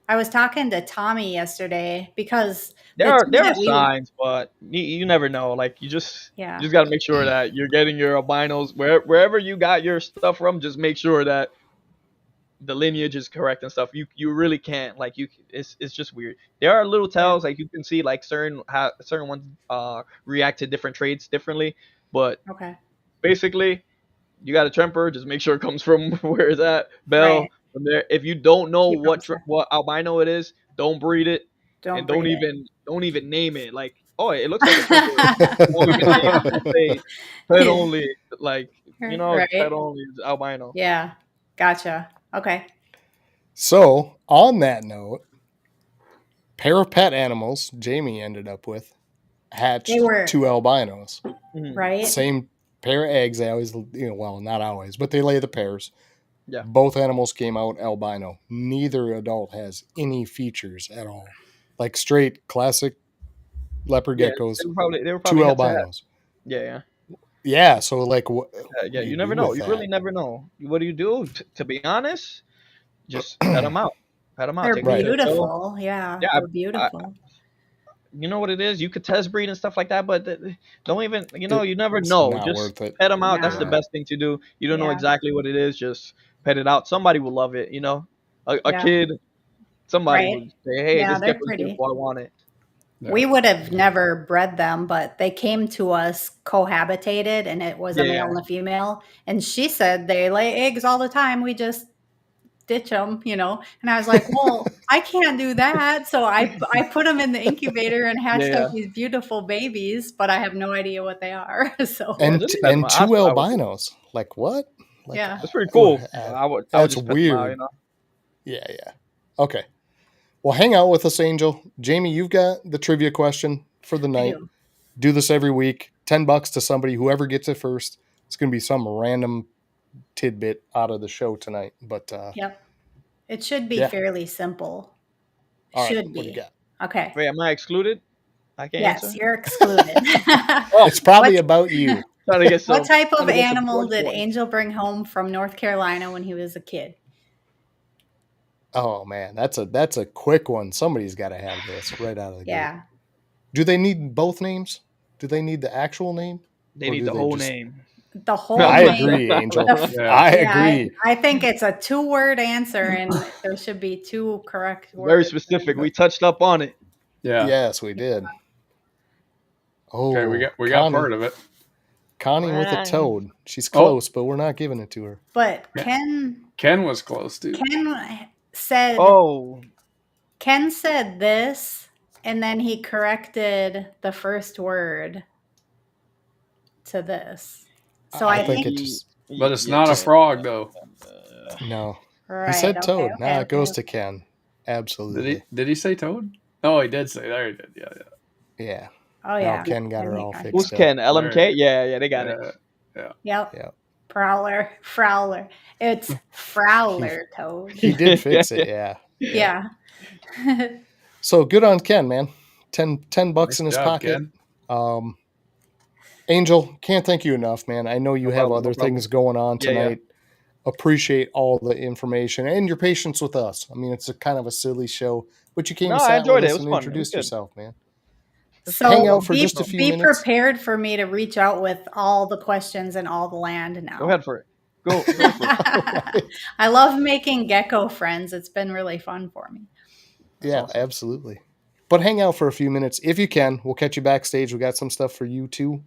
I was talking to Tommy yesterday because there the are two there are that we, signs, but you never know. Like you yeah, just got to make sure that you're getting your albinos wherever you got your stuff from. Just make sure that the lineage is correct and stuff. You really can't like it's just weird. There are little yeah, tells like you can see like certain ones react to different traits differently, but okay, basically you got a Tremper, just make sure it comes from where it's at. right. Bell from there. If you don't know Keep them separate. what albino it is, don't breed it, and Don't breed it. don't even name it. Like, oh, it looks like a Tremper. Don't even name it. Just say pet only. Like, pet Right. only is albino. Yeah. Gotcha. Okay. so, on that note, pair of pet animals Jamie ended up with They hatched were 2 albinos. Mhm. right. Same pair of eggs. They always, well, not always, but they lay the pairs. Yeah. Both animals came out albino. Neither adult has any features at all. Like straight classic leopard Yeah. geckos, They were 2 probably had to have. albinos. Yeah, yeah. Yeah, so like what Yeah, do you you do never know. with You that? really never know. What do you do? To be honest, just pet them out. Pet them out. They're Take them to Right. the show. beautiful. Yeah, Yeah, they're I, beautiful. you know what it is. You could test breed and stuff like that, but don't even. You never It's know. not Just worth it. pet them out. That's the No. Yeah. best thing to do. You don't know Yeah. exactly what it is. Just pet it out. Somebody will love it. A Yeah. kid. Somebody Right. would say, "Hey, Yeah, this they're gecko's pretty. beautiful. I want it." We would have never bred them, but they came to us cohabitated and it was a Yeah, male and a female. And she said they lay eggs all the time. We just ditch them, And I was like, well, I can't do that. So I put them in the incubator and yeah, hatched out yeah. these beautiful babies, but I have no idea what they are. So Yeah, And just pet them and out. 2 That's what I would do. albinos. Like what? Like yeah. That's pretty cool. I would that's just pet them out. weird. Yeah, yeah. Okay. Well, hang out with us, Angel. Jamie, you've got the trivia question for the I night. do. Do this every week. $10 to somebody, whoever gets it first. It's going to be some random tidbit out of the show tonight. But Yep. It should be yeah. fairly simple. All right. Should What do you be. got? Okay. Wait, am I excluded? I can't Yes, answer. you're excluded. Oh, It's probably What about you. trying to get what some. type Trying of to get some animal did points. Angel bring home from North Carolina when he was a kid? Oh man, that's a quick one. Somebody's got to have this right out of the gate. Yeah. Do they need both names? Do they need the actual name? They Or need do the they whole just- name. The whole I name. agree, Angel. The- I Yeah, agree. I think it's a 2-word answer, and there should be 2 correct words. Very specific. We touched up on it. Yeah. Yes, we did. Oh, Okay, we got Connie. part of it. Connie with a Right. toad. She's Oh. close, but we're not giving it to her. But Yeah. Ken Ken was close too. said Oh, Ken said this, and then he corrected the first word to this. So I think it just But it's not a frog though. no. right. He said okay, toad. okay, Nah, it okay, goes okay. to Ken. Absolutely. Did he say toad? Oh, he did say. There he did. Yeah, yeah. Yeah. Oh Now yeah. Ken got her Ken, all got it. fixed who's up. Ken? LMK? Yeah, they got it. Yep. Yeah. Prowler. It's Frowler toad. He did fix it, yeah. Yeah. So good on Ken, man. $10 Nice in his job, pocket. Ken. Angel, can't thank you enough, man. I know you No have problem, other no problem. things going on Yeah, yeah. tonight. Appreciate all the information and your patience with us. I mean, it's a kind of a silly show, but you came No, and I sat enjoyed with it. us It was and fun. It was introduced good. yourself, man. So Hang out for just a few be minutes. prepared for me to reach out with all the questions and all the land now. Go ahead for it. Go for it. I love making gecko friends. It's been really fun for me. Yeah, awesome. absolutely. But hang out for a few minutes if you can. We'll catch you backstage. We got some stuff for you too.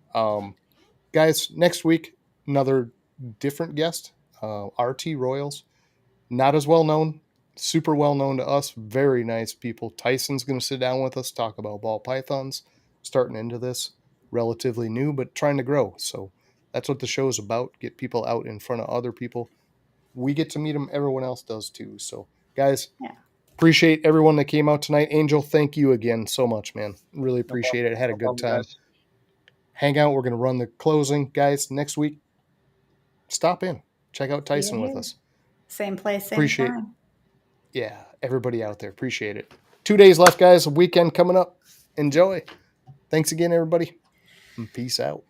Guys, next week, another different guest, RT Royals. Not as well known, super well known to us. Very nice people. Tyson's going to sit down with us, talk about ball pythons, starting into this. Relatively new, but trying to grow. So that's what the show is about. Get people out in front of other people. We get to meet them. Everyone else does too. So, guys, appreciate everyone that came out tonight. Angel, thank you again so much, man. Really appreciate it. Had a good time. Guys. Hang out. We're going to run the closing. Guys, next week, stop in. Check out Tyson with us. Same place, same Appreciate it. time. Yeah, everybody out there, appreciate it. 2 days left, guys. A weekend coming up. Enjoy. Thanks again, everybody. And peace out.